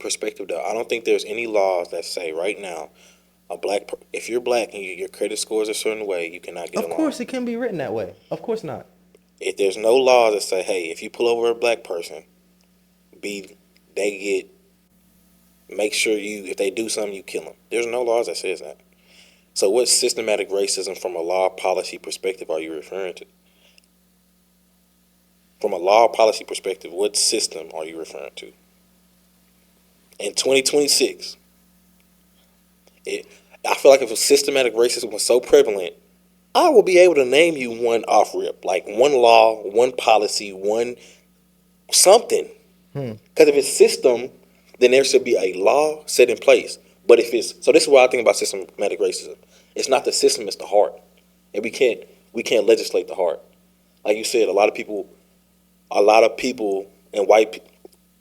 perspective, though, I don't think there's any laws that say right now if you're black and your credit score is a certain way, you cannot get a Of loan. course, it can be written that way. Of course not. If there's no laws that say, hey, if you pull over a black person, be they get make sure you if they do something you kill them. There's no laws that says that. So what systematic racism from a law policy perspective are you referring to? From a law policy perspective, what system are you referring to? In 2026, it, I feel like if systematic racism was so prevalent, I will be able to name you one off rip, like one law, one policy, one something. Hmm. Because if it's system, then there should be a law set in place. But if it's so, this is what I think about systematic racism. It's not the system; it's the heart, and we can't legislate the heart. Like you said, a lot of people and white.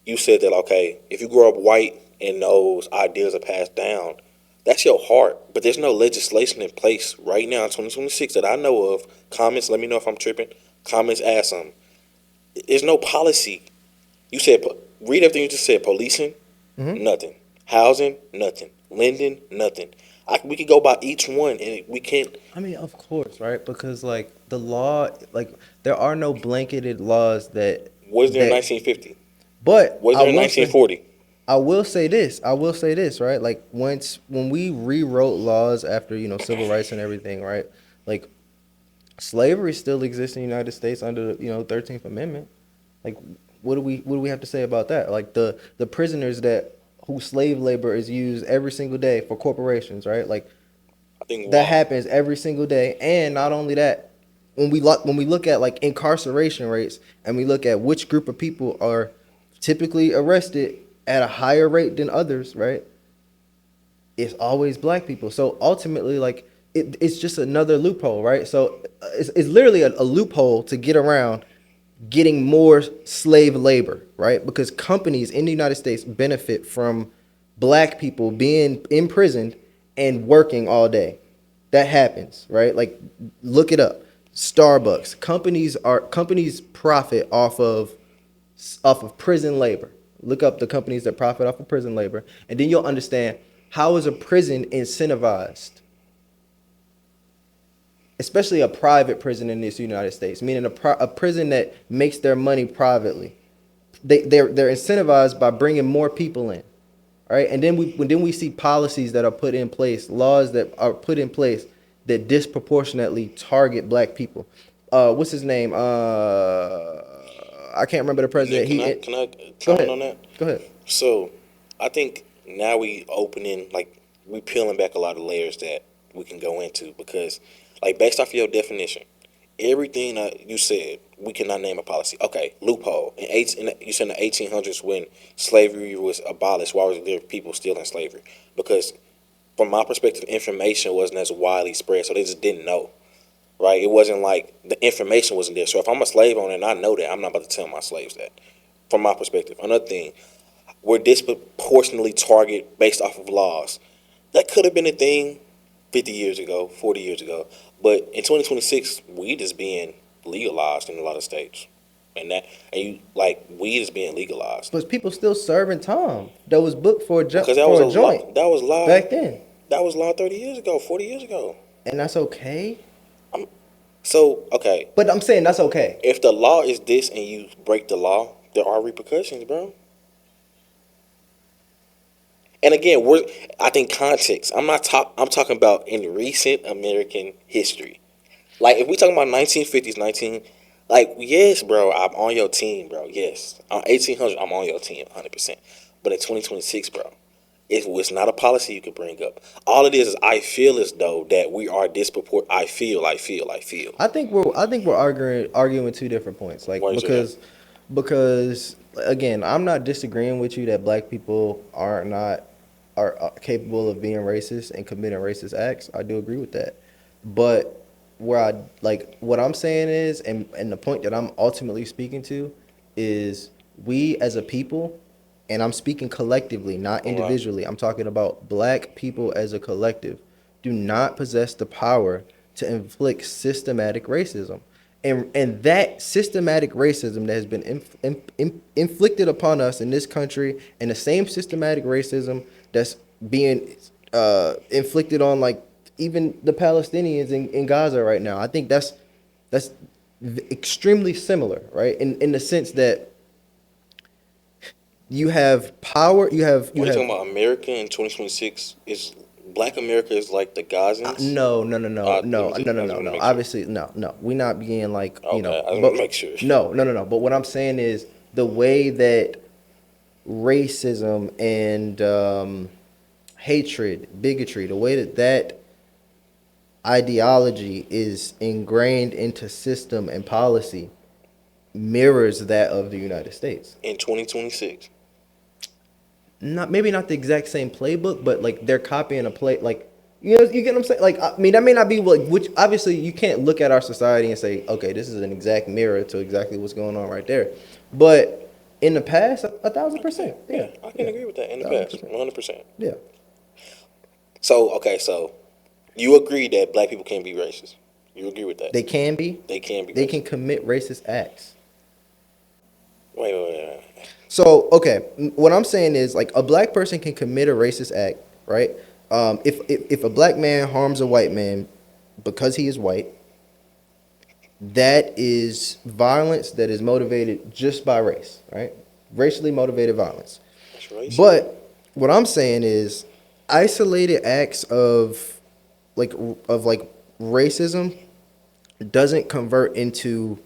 You said that okay, if you grow up white and those ideas are passed down, that's your heart. But there's no legislation in place right now in 2026 that I know of. Comments, let me know if I'm tripping. Comments, ask them. There's no policy. You said read everything you just said. Policing, Hmm. nothing. Housing, nothing. Lending, nothing. We could go by each one, and we can't. I mean, of course, right? Because like the law, like there are no blanketed laws Was there in that. 1950? But Was there in 1940? I will say this. I will say this, right? Like when we rewrote laws after, civil rights and everything, right? Like slavery still exists in the United States under, 13th Amendment. Like what do we have to say about that? Like the prisoners that whose slave labor is used every single day for corporations, right? Like I think that why. happens every single day. And not only that, when we look at like incarceration rates and we look at which group of people are typically arrested at a higher rate than others, right? It's always black people. So ultimately, like it's just another loophole, right? So it's literally a loophole to get around getting more slave labor, right? Because companies in the United States benefit from black people being imprisoned and working all day. That happens, right? Like look it up. Starbucks, companies profit off of prison labor. Look up the companies that profit off of prison labor, and then you'll understand how is a prison incentivized, especially a private prison in this United States, meaning a prison that makes their money privately. They're incentivized by bringing more people in, all right? And then we see policies that are put in place, laws that are put in place that disproportionately target black people. What's his name? I can't remember the Nick, president. can I Go comment ahead. on that? Go ahead. So, I think now we peeling back a lot of layers that we can go into because, like, based off of your definition, everything that you said, we cannot name a policy. Okay, loophole. You said in the 1800s when slavery was abolished, why was there people still in slavery? Because, from my perspective, information wasn't as widely spread, so they just didn't know. Right? It wasn't like the information wasn't there. So if I'm a slave owner and I know that, I'm not about to tell my slaves that. From my perspective, another thing, we're disproportionately targeted based off of laws. That could have been a thing 50 years ago, 40 years ago. But in 2026, weed is being legalized in a lot of states. And you like weed is being legalized But people still serving time that was booked for because for a joint that was law back then, 30 years ago, 40 years ago. and that's okay. I'm, so okay, But I'm saying that's okay. if the law is this and you break the law, there are repercussions, bro. And again, I think context. I'm talking about in recent American history. Like if we talking about 1950s, 19, like yes, bro, I'm on your team, bro. Yes, 1800, I'm on your team, 100%. But in 2026, bro, it was not a policy you could bring up. All it is I feel as though that we are disproport. I feel. I think we're arguing two different points. Like Why is that? because again, I'm not disagreeing with you that black people are capable of being racist and committing racist acts. I do agree with that. But where I like what I'm saying is, and the point that I'm ultimately speaking to is we as a people, and I'm speaking collectively, not All right. individually. I'm talking about black people as a collective, do not possess the power to inflict systematic racism. And that systematic racism that has been inflicted upon us in this country, and the same systematic racism that's being inflicted on like even the Palestinians in Gaza right now. I think that's extremely similar, right? In the sense that you have power, you When you have talking about America in 2026, is Black America is like the Gazans? no, no, no, no, no, Let me no, no, I just no, want to no. make sure. Obviously, no, no. We're not being like, Okay, I just want but to make sure. no, no, no, no. But what I'm saying is the way that racism and hatred, bigotry, the way that that ideology is ingrained into system and policy mirrors that of the United States. In 2026, Not maybe not the exact same playbook, but like they're copying a play. Like you get what I'm saying. Like I mean, that may not be like which obviously you can't look at our society and say, okay, this is an exact mirror to exactly what's going on right there. But in the past, 1,000%, yeah, I can agree with that. In the past, 100%. yeah. So okay, so you agree that Black people can't be racist? You agree with that? They can be. They can be. They Racist. can commit racist acts. Wait. So, okay, what I'm saying is like a black person can commit a racist act, right? If a black man harms a white man because he is white, that is violence that is motivated just by race, right? Racially motivated violence. That's racist. But what I'm saying is isolated acts like of like racism doesn't convert into,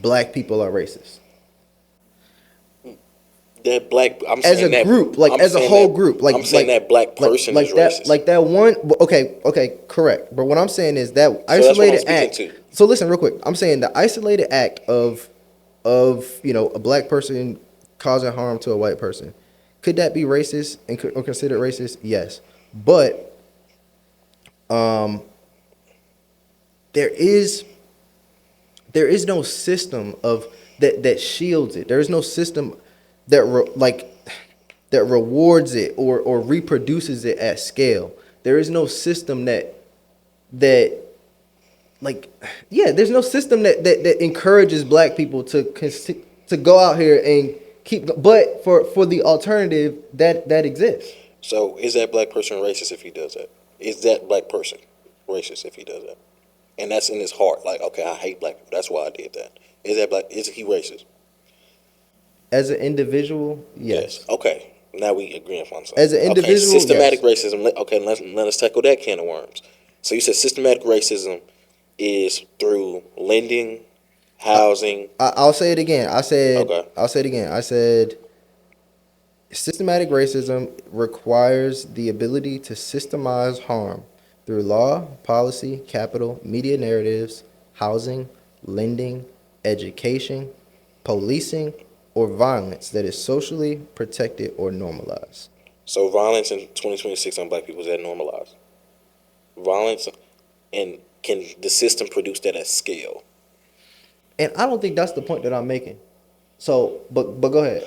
black people are racist. That black, I'm As saying a that, group, like I'm as a saying whole that- group, like I'm saying that black person like is that, racist. like that one. Okay, correct. But what I'm saying is that that's what I'm isolated speaking act. to. So listen, real quick. I'm saying the isolated act of a black person causing harm to a white person, could that be racist and or considered racist? Yes, but there is no system of that shields it. There is no system that rewards it or reproduces it at scale. There is no system that there's no system that encourages black people to go out here and but for the alternative that exists. So is that black person racist if he does that? Is that black person racist if he does that? And that's in his heart. Like, okay, I hate black people. That's why I did that. Is that black? Is he racist? As an individual, yes. Okay. Now we agree on something. As an individual, okay, systematic yes. racism. Okay, let us tackle that can of worms. So you said systematic racism is through lending, housing. I'll say it again. Okay. I'll say it again. I said systematic racism requires the ability to systemize harm through law, policy, capital, media narratives, housing, lending, education, policing, or violence that is socially protected or normalized. So violence in 2026 on black people, is that normalized? Violence, and can the system produce that at scale? And I don't think that's the point that I'm making. So, but go ahead.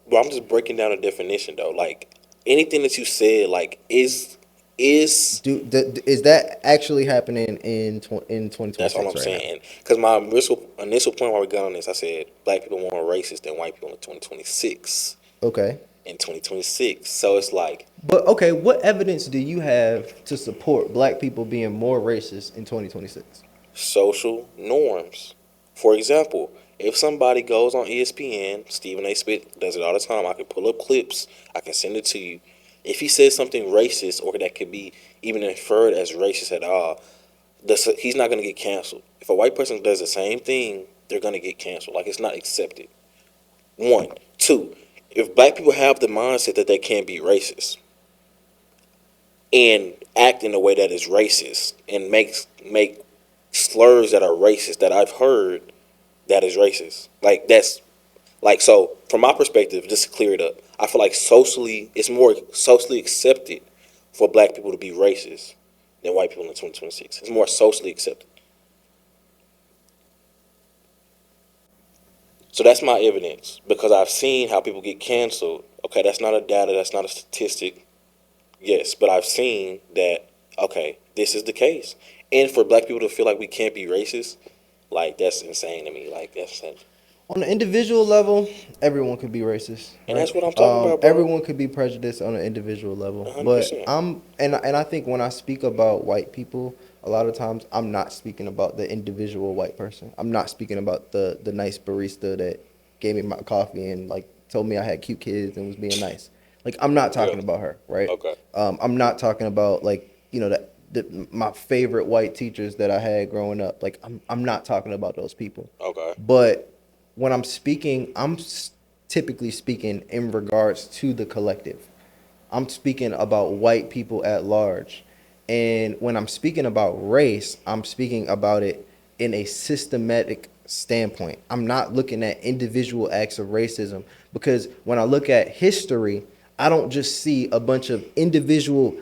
Well, I'm just breaking down a definition though. Like anything that you said, like is Is that actually happening in 2026? that's all I'm right saying. Because my initial point why we got on this, I said black people more racist than white people in 2026. now? Okay. In 2026, so it's like But okay, what evidence do you have to support black people being more racist in 2026? social norms. For example, if somebody goes on ESPN, Stephen A. Smith does it all the time. I can pull up clips. I can send it to you. If he says something racist or that could be even inferred as racist at all, he's not going to get canceled. If a white person does the same thing, they're going to get canceled. Like it's not accepted. One, two. If black people have the mindset that they can't be racist and act in a way that is racist and make slurs that are racist that I've heard that is racist. Like that's like so from my perspective, just to clear it up, I feel like it's more socially accepted for black people to be racist than white people in 2026. It's more socially accepted. So that's my evidence because I've seen how people get canceled. Okay, that's not a data, that's not a statistic. Yes, but I've seen that, okay, this is the case. And for black people to feel like we can't be racist, Like that's insane to me. Like that's insane. On an individual level, everyone could be racist, And right? that's what I'm talking about, bro. Everyone could be prejudiced on an individual level. hundred But percent. and I think when I speak about white people, a lot of times I'm not speaking about the individual white person. I'm not speaking about the nice barista that gave me my coffee and like told me I had cute kids and was being nice. Like I'm not talking Yeah. about her, right? Okay. I'm not talking about like my favorite white teachers that I had growing up. Like I'm not talking about those people. Okay. But when I'm speaking, typically speaking in regards to the collective. I'm speaking about white people at large. And when I'm speaking about race, I'm speaking about it in a systematic standpoint. I'm not looking at individual acts of racism because when I look at history, I don't just see a bunch of individual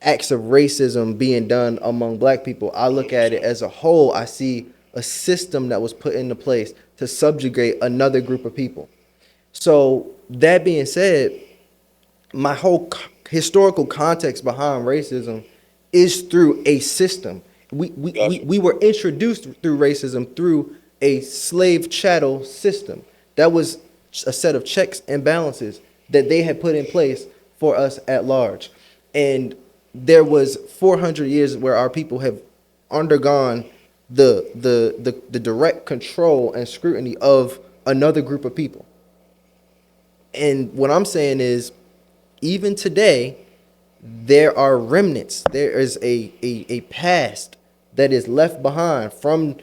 acts of racism being done among black people. I look at it as a whole. I see a system that was put into place to subjugate another group of people. So that being said, my whole historical context behind racism is through a system. Gotcha. We were introduced through racism through a slave chattel system. That was a set of checks and balances that they had put in place for us at large. And there was 400 years where our people have undergone the direct control and scrutiny of another group of people. And what I'm saying is, even today, there are remnants. There is a past that is left behind from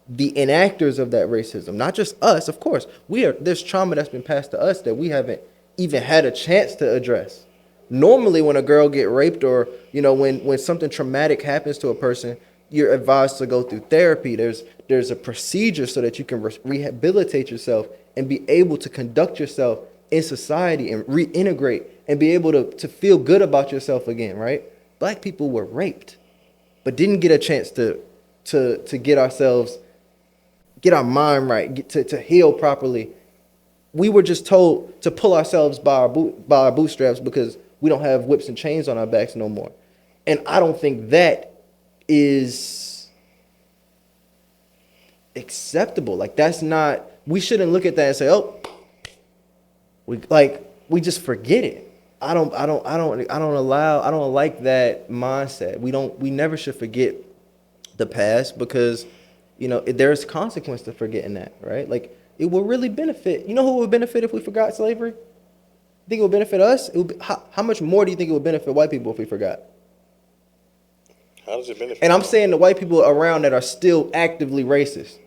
the enactors of that racism. Not just us, of course. There's trauma that's been passed to us that we haven't even had a chance to address. Normally, when a girl get raped or when something traumatic happens to a person, you're advised to go through therapy. There's a procedure so that you can rehabilitate yourself and be able to conduct yourself in society and reintegrate and be able to feel good about yourself again, right? Black people were raped, but didn't get a chance to get our mind right, to heal properly. We were just told to pull ourselves by our bootstraps because we don't have whips and chains on our backs no more. And I don't think that is acceptable. Like that's not. We shouldn't look at that and say, "Oh, we just forget it." I don't like that mindset. We never should forget the past because there's consequence to forgetting that, right? Like it will really benefit. You know who would benefit if we forgot slavery? Think it would benefit us? It would how much more do you think it would benefit white people if we forgot? How does it benefit? And I'm saying the white people around that are still actively racist.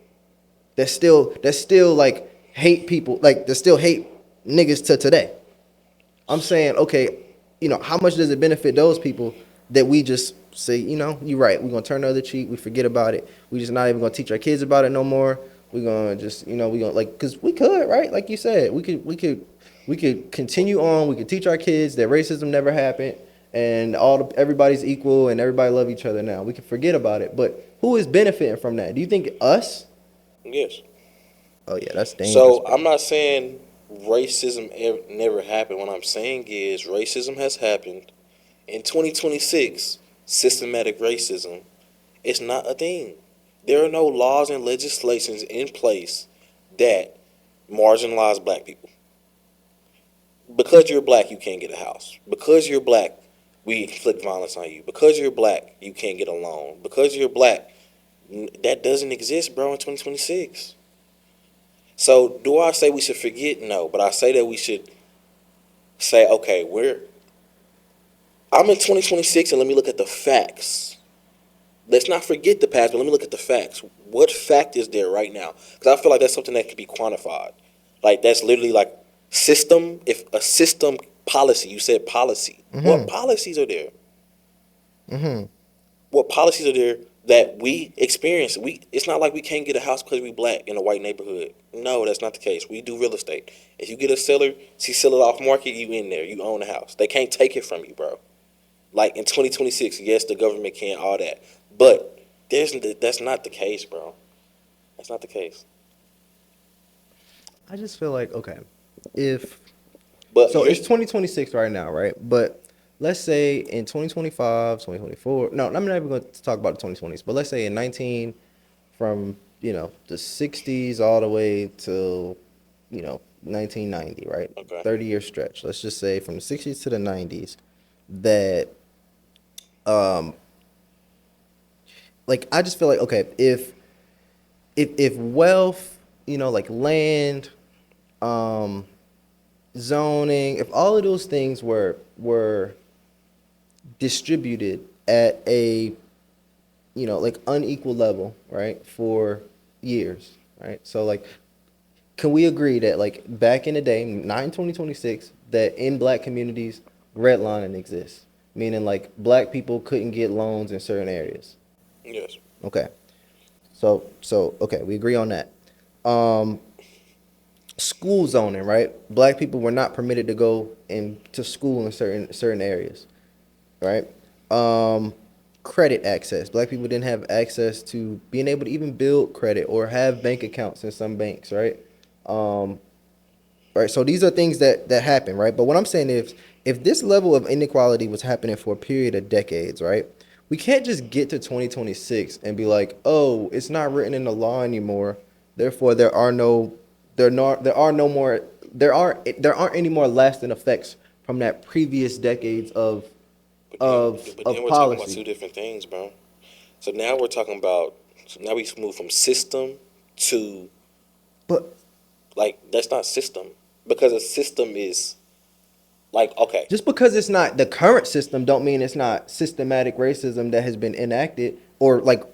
That still like hate people, like that still hate niggas to today. I'm saying, okay, how much does it benefit those people that we just say, you're right, we're gonna turn the other cheek, we forget about it, we just not even gonna teach our kids about it no more. We're gonna just, we gonna because we could, right? Like you said, we could continue on. We could teach our kids that racism never happened and everybody's equal and everybody love each other now. We can forget about it, but who is benefiting from that? Do you think us? Yes. Oh yeah, that's dangerous. So bro. I'm not saying racism never happened. What I'm saying is racism has happened. In 2026, systematic racism is not a thing. There are no laws and legislations in place that marginalize black people. Because you're black, you can't get a house. Because you're black, we inflict violence on you. Because you're black, you can't get a loan. Because you're black, that doesn't exist, bro, in 2026. So do I say we should forget? No, but I say that we should say, okay, I'm in 2026 and let me look at the facts. Let's not forget the past, but let me look at the facts. What fact is there right now? Because I feel like that's something that can be quantified. Like that's literally like system. If a system policy, you said policy. Mm-hmm. What policies are there? Mm-hmm. What policies are there that we experience? It's not like we can't get a house because we black in a white neighborhood. No, that's not the case. We do real estate. If you get a seller, she sell it off market, you in there. You own the house. They can't take it from you, bro. Like in 2026, yes, the government can all that, but that's not the case, bro. That's not the case. I just feel like okay, if But so, it's 2026 right now, right? But let's say in 2025, 2024. No, I'm not even going to talk about the 2020s, but let's say in 19 from the 60s all the way till 1990, right? Okay. 30-year stretch. Let's just say from the 60s to the 90s that um like I just feel like, okay, if wealth, like land, um zoning, if all of those things were distributed at a like unequal level, right, for years, right? So like, can we agree that like back in the day, not in 2026, that in black communities, redlining exists, meaning like black people couldn't get loans in certain areas? Yes. Okay, so okay, we agree on that. Um, School zoning, right? Black people were not permitted to go into school in certain areas, right? Um, Credit access. Black people didn't have access to being able to even build credit or have bank accounts in some banks, right? Um, right. So these are things that happen, right? But what I'm saying is, if this level of inequality was happening for a period of decades, right? We can't just get to 2026 and be like, oh, it's not written in the law anymore. Therefore, there aren't any more lasting effects from that previous decades of But then we're talking about policy. two different things, bro. So now we're talking about. So now we move from system to But like that's not system because a system is like okay. just because it's not the current system, don't mean it's not systematic racism that has been enacted, or like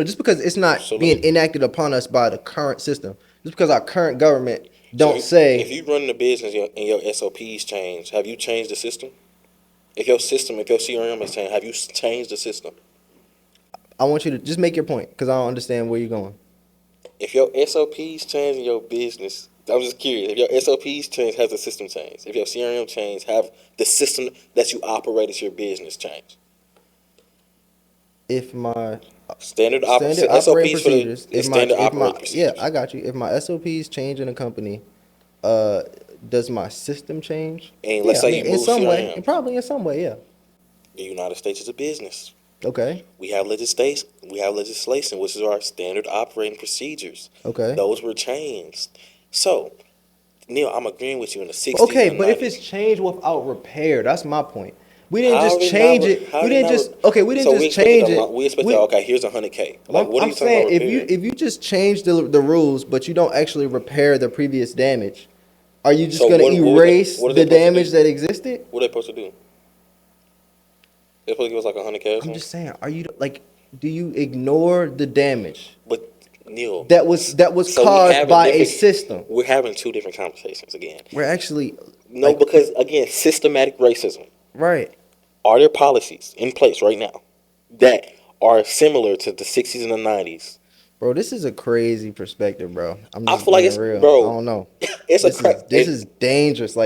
just because it's So not let being me. enacted upon us by the current system, just because our current government So don't if say. you run the business and your SOPs change, have you changed the system? If your CRM is changed, have you changed the system? I want you to just make your point because I don't understand where you're going. If your SOPs change in your business, I'm just curious. If your SOPs change, has the system changed? If your CRM change, have the system that you operate as your business changed? If my standard operating SOPs for the procedures, is standard if my operating yeah, procedures. I got you. If my SOPs change in a company, uh, does my system change? And let's Yeah, I say mean, you in move some way, and CRMs. probably in some way, yeah. The United States is a business. Okay, We have legislation. We have legislation, which is our standard operating procedures. okay. Those were changed. So, Neil, I'm agreeing with you in the '60s Okay, and but if it's '90s. changed without repair, that's my point. We didn't How just did not? change it. How We did didn't not? just okay. We didn't So we just expected a change lot. it. We expected. We. Okay, here's 100K. Like, what are I'm you talking about saying repairing? if you just change the rules, but you don't actually repair the previous damage, are you just So gonna what? erase What are they the supposed to damage do? that existed? What are they supposed to do? They're supposed to give us like 100K or I'm something. just saying. Are you like? Do you ignore the damage But Neil, that was so we caused having by a different. system? We're having two different conversations again. We're actually No, like because again, systematic racism. right, Are there policies in place right now that are similar to the '60s and the '90s? bro. This is a crazy perspective, bro. I'm I just feel like being it's real. I bro. don't know. It's a This is crack. this is dangerous.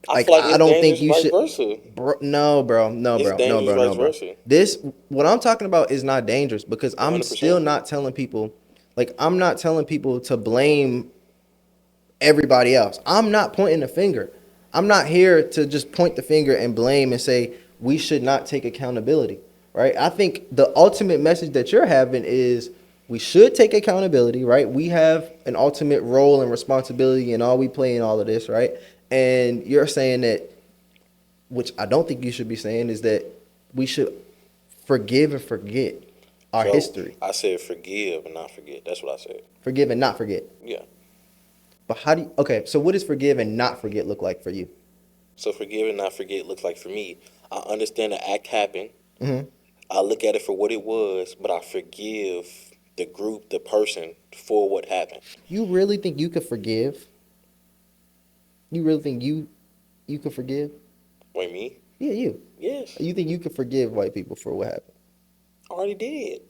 I Like feel like I it's don't think dangerous you vice should. versa. Bro, no, bro, no, It's bro, no, dangerous bro, vice no, bro. versa. This what I'm talking about is not dangerous because I'm still 100%. not telling people. Like I'm not telling people to blame everybody else. I'm not pointing the finger. I'm not here to just point the finger and blame and say we should not take accountability, right? I think the ultimate message that you're having is we should take accountability, right? We have an ultimate role and responsibility in all we play in all of this, right? And you're saying that, which I don't think you should be saying, is that we should forgive and forget our Joe, history. I said forgive and not forget. That's what I said. Forgive and not forget. Yeah. But how do you, okay, so what does forgive and not forget look like for you? So forgive and not forget looks like for me. I understand the act happened. Hmm. I look at it for what it was, but I forgive the group, the person for what happened. You really think you could forgive? You really think you could forgive? Wait, me? Yeah, you. Yes. You think you could forgive white people for what happened? I already did.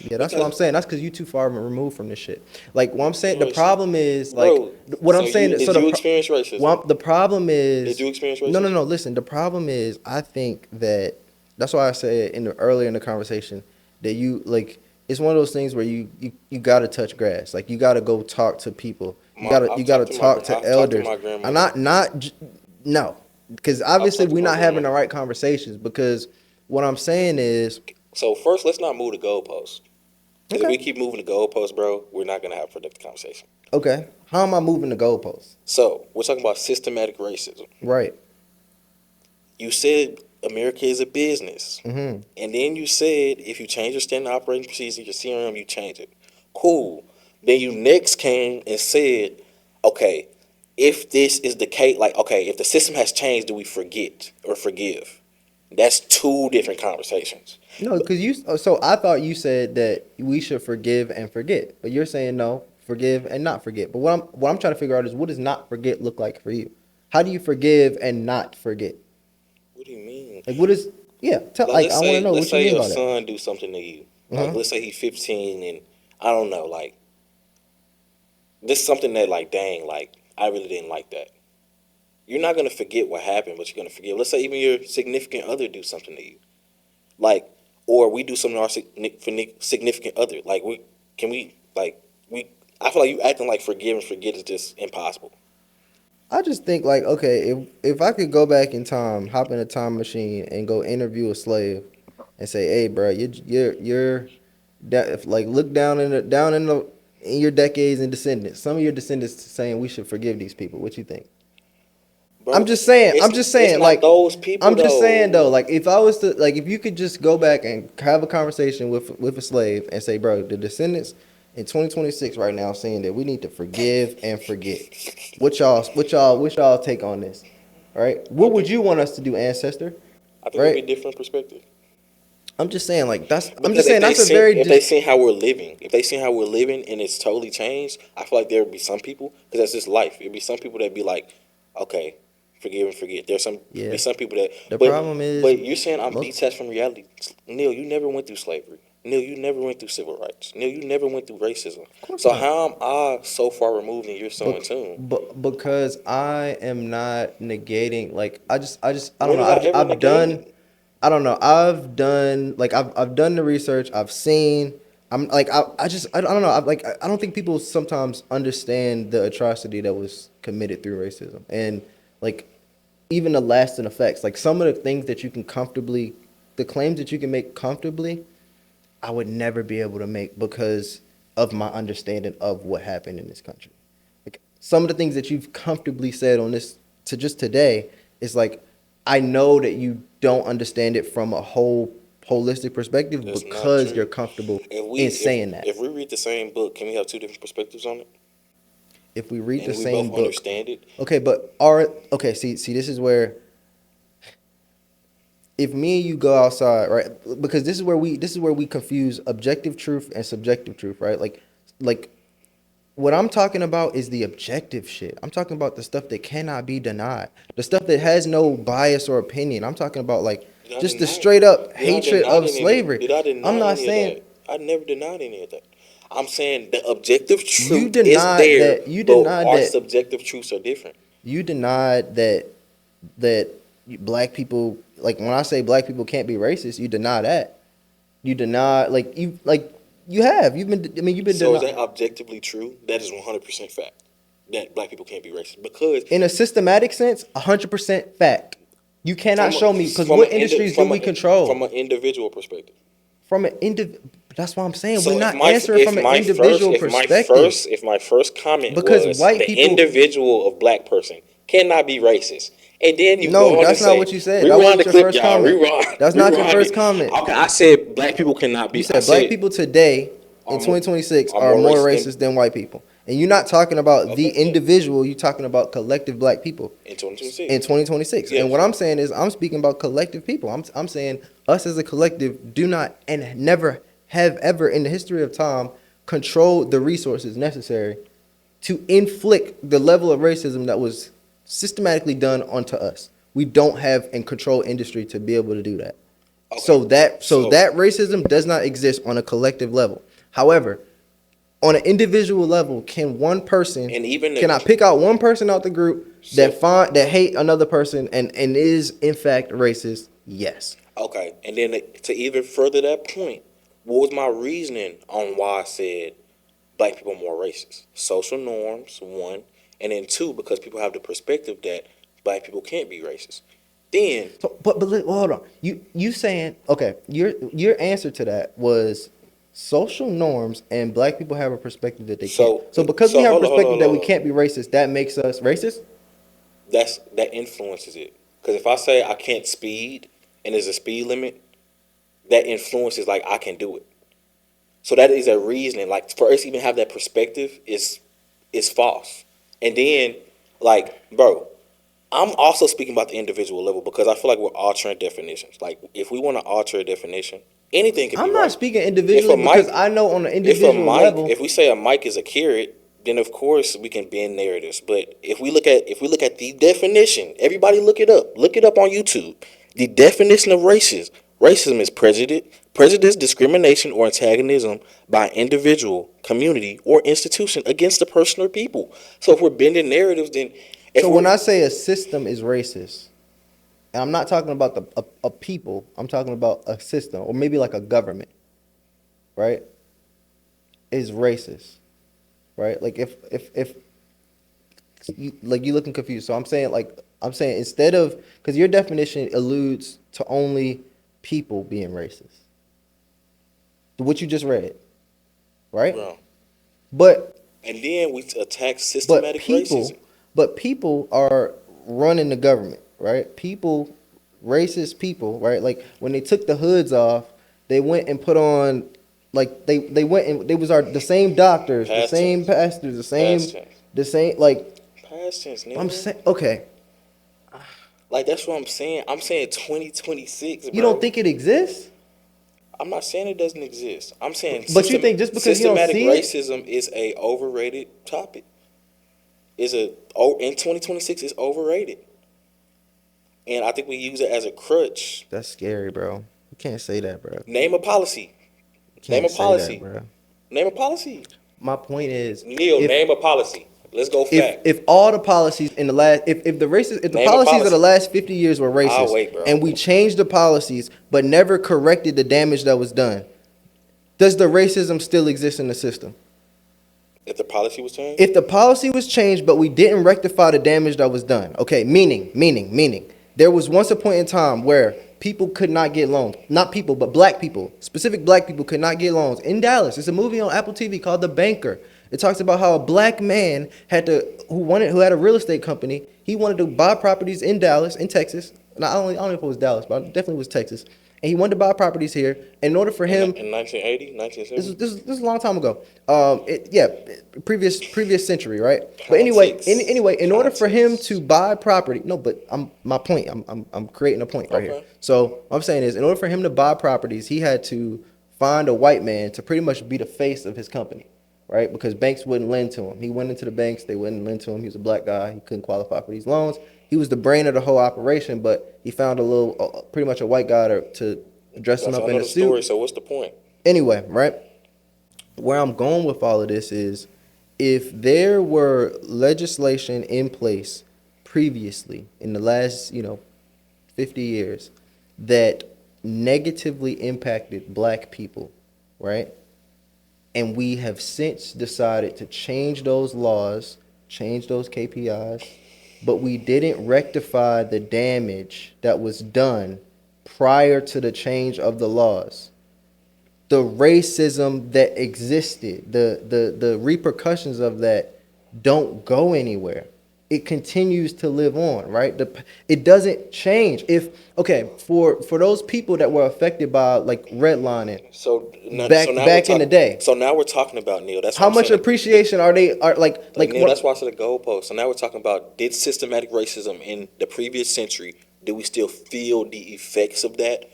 Yeah, that's what I'm Because, saying. That's because you too far removed from this shit. Like what I'm saying, the bro, problem is like bro, what I'm so saying. So did you experience racism? the problem Did is you experience no, no, racism? no. Listen, the problem is I think that that's why I said earlier in the conversation that you like it's one of those things where you gotta touch grass. Like you gotta go talk to people. You gotta talk to I've talked to elders. my I'm grandmother. no, because I've obviously talked to we're my not having the grandmother. right conversations. Because what I'm saying is So first, let's not move the goalpost. Because if we keep moving the goalposts, bro, we're not gonna have a productive conversation. Okay. How am I moving the goalposts? So we're talking about systematic racism. Right. You said America is a business, Mm-hmm. and then you said if you change your standard operating procedure, your CRM, you change it. Cool. Then you next came and said, okay, if this is the case, like, okay, if the system has changed, do we forget or forgive? That's two different conversations. No, because so I thought you said that we should forgive and forget, but you're saying no, forgive and not forget. But what I'm trying to figure out is what does not forget look like for you? How do you forgive and not forget? What do you mean? Like what is yeah? Like, I want to know let's what you say mean your by that. son do something to you. Like, Uh-huh. let's say he's 15 and I don't know, like, this is something that, like, dang, like, I really didn't like that. You're not gonna forget what happened, but you're gonna forgive. Let's say even your significant other do something to you, like, or we do something to our significant other. Like, we. I feel like you acting like forgive and forget is just impossible. I just think like okay, if I could go back in time, hop in a time machine and go interview a slave and say, hey, bro, you're that like look down in your decades and descendants. Some of your descendants saying we should forgive these people. What you think? Bro, I'm just saying. it's not Like, those people I'm just saying though. though. Like, if I was to, like, if you could just go back and have a conversation with a slave and say, bro, the descendants in 2026 right now saying that we need to forgive and forget. What y'all take on this? Right? I What would think you want us to do, ancestor? I think it'd be Right? a different perspective. I'm just saying, like, I'm Because just saying that's a very. if they seen how we're living, if they seen how we're living and it's totally changed, I feel like there would be some people because that's just life. It'd be some people that be like, okay, forgive and forget. There's some Yeah. be some people that. The but problem is but you're saying I'm most- detached from reality. Neil, you never went through slavery. Neil, you never went through civil rights. Neil, you never went through racism. course So not. how am I so far removed and you're so in Bec- tune? because I am not negating. Like, I don't When know. did I ever I've negate done. it? I don't know. I've done the research. I've seen. I'm like I don't know. I don't think people sometimes understand the atrocity that was committed through racism and like even the lasting effects. Like some of the things that you can comfortably, the claims that you can make comfortably, I would never be able to make because of my understanding of what happened in this country. Like some of the things that you've comfortably said on this to just today is like I know that you don't understand it from a holistic perspective That's not because true. you're comfortable in saying that. If we read the same book, can we have two different perspectives on it? If we read the And we same both book, understand it. okay, see this is where if me and you go outside, right? Because this is where we confuse objective truth and subjective truth, right? Like what I'm talking about is the objective shit. I'm talking about the stuff that cannot be denied. The stuff that has no bias or opinion. I'm talking about like Did I just the deny? straight up Did I hatred deny of any? slavery. Did I I'm deny not any saying of that? I never denied any of that. I'm saying the objective you truth is denied there, that you but denied our that subjective truths are different. you denied that black people like when I say black people can't be racist, you deny that. You deny you've been I mean you've been So is denying that objectively true? That is 100% fact that black people can't be racist because in a systematic sense, 100% fact. You cannot show me because from what industries do we from control? an individual perspective. From an that's why I'm saying we're So not answering from an individual perspective if my first comment because was white the people. individual of black person cannot be racist, and then you No, go on to that's not say, what you said. That rewind the wasn't your clip, first y'all, comment. That's not your rewind first it. comment. Okay, I said black people cannot You be. I said black said people today in are more, 2026 are are more racist racist than white people. And you're not talking about the okay, yeah, individual, you're talking about collective black people in in 2026. 2026. And Yes. what I'm saying is I'm speaking about collective people. I'm saying us as a collective do not and never have ever in the history of time controlled the resources necessary to inflict the level of racism that was systematically done onto us. We don't have and control industry to be able to do that. Okay. So that So racism does not exist on a collective level. However, on an individual level, and even can I pick out one person out the group so that hate another person and is in fact racist? Yes. okay, and then to even further that point, what was my reasoning on why I said black people are more racist? Social norms, one, and then two, because people have the perspective that black people can't be racist. Then So, but hold on. You saying okay? Your answer to that was social norms and black people have a perspective that they can't. So So because we have a hold on, hold on, perspective that hold we on. can't be racist, that makes us racist? That influences it. Because if I say I can't speed and there's a speed limit, that influences like I can do it. So that is a reasoning. Like for us to even have that perspective is false. And then, like, bro, I'm also speaking about the individual level because I feel like we're altering definitions. Like if we want to alter a definition, anything can be I'm not right. speaking If a individually because mic I know on an if a individual mic, level, if we say a mic is a carrot, then of course we can bend narratives. But if we look at the definition, everybody look it up. Look it up on YouTube. The definition of racism is prejudice, discrimination, or antagonism by an individual, community, or institution against a person or people. So if we're bending narratives, then if so when we're I say a system is racist, and I'm not talking about a people, I'm talking about a system or maybe like a government, right? Is racist, right? Like if you like you looking confused. So I'm saying instead of because your definition alludes to only people being racist, what you just read, right? wrong, But and then we attack but systematic people racism. but people are running the government, right? People, racist people, right? Like when they took the hoods off, they went and put on like they went and they was the same doctors, the Past same tense, pastors, past tense, the same like past tense, I'm nigga. saying okay. Like that's what I'm saying. I'm saying 2026, You don't bro. think it exists? I'm not saying it doesn't exist. I'm saying But you think just because you don't systematic see it, racism is a overrated topic. In 2026 is overrated, and I think we use it as a crutch. that's scary, bro. You can't say that, bro. Name a policy. You Name can't a say that, policy. bro. Name a policy. My point is, Neil, if name a policy. Let's go fact. if all the policies in the last if the Name a policies of the policy. last 50 years were I'll racist wait, bro. and we changed the policies but never corrected the damage that was done, does the racism still exist in the system? If the policy was changed, If the policy was changed but we didn't rectify the damage that was done, okay, meaning there was once a point in time where people could not get loans. Not people, but black people, specific black people could not get loans in Dallas. It's a movie on Apple TV called The Banker. It talks about how a black man who had a real estate company. He wanted to buy properties in Dallas, in Texas. Not only I don't know if it was Dallas, but it definitely was Texas. And he wanted to buy properties here. And in order for him, in 1980, this is 1970, this is a long time ago. Yeah, previous century, right? But Context. anyway, in order for him Context. to buy property, no, but my point. I'm creating a point right here. Okay. So what I'm saying is, in order for him to buy properties, he had to find a white man to pretty much be the face of his company, right? Because banks wouldn't lend to him. He went into the banks, they wouldn't lend to him. He was a black guy. He couldn't qualify for these loans. He was the brain of the whole operation, but he found pretty much a white guy to dress him That's up in another a suit. story. So what's the point? Anyway, right? Where I'm going with all of this is if there were legislation in place previously in the last, 50 years that negatively impacted black people, right? And we have since decided to change those laws, change those KPIs, but we didn't rectify the damage that was done prior to the change of the laws. The racism that existed, the repercussions of that don't go anywhere. It continues to live on, right? It doesn't change. For those people that were affected by like redlining So back in the day, So now we're talking about Neil. That's what how I'm much saying. appreciation are like Neil, what, that's why I said the goalpost. So now we're talking about did systematic racism in the previous century? Do we still feel the effects of that?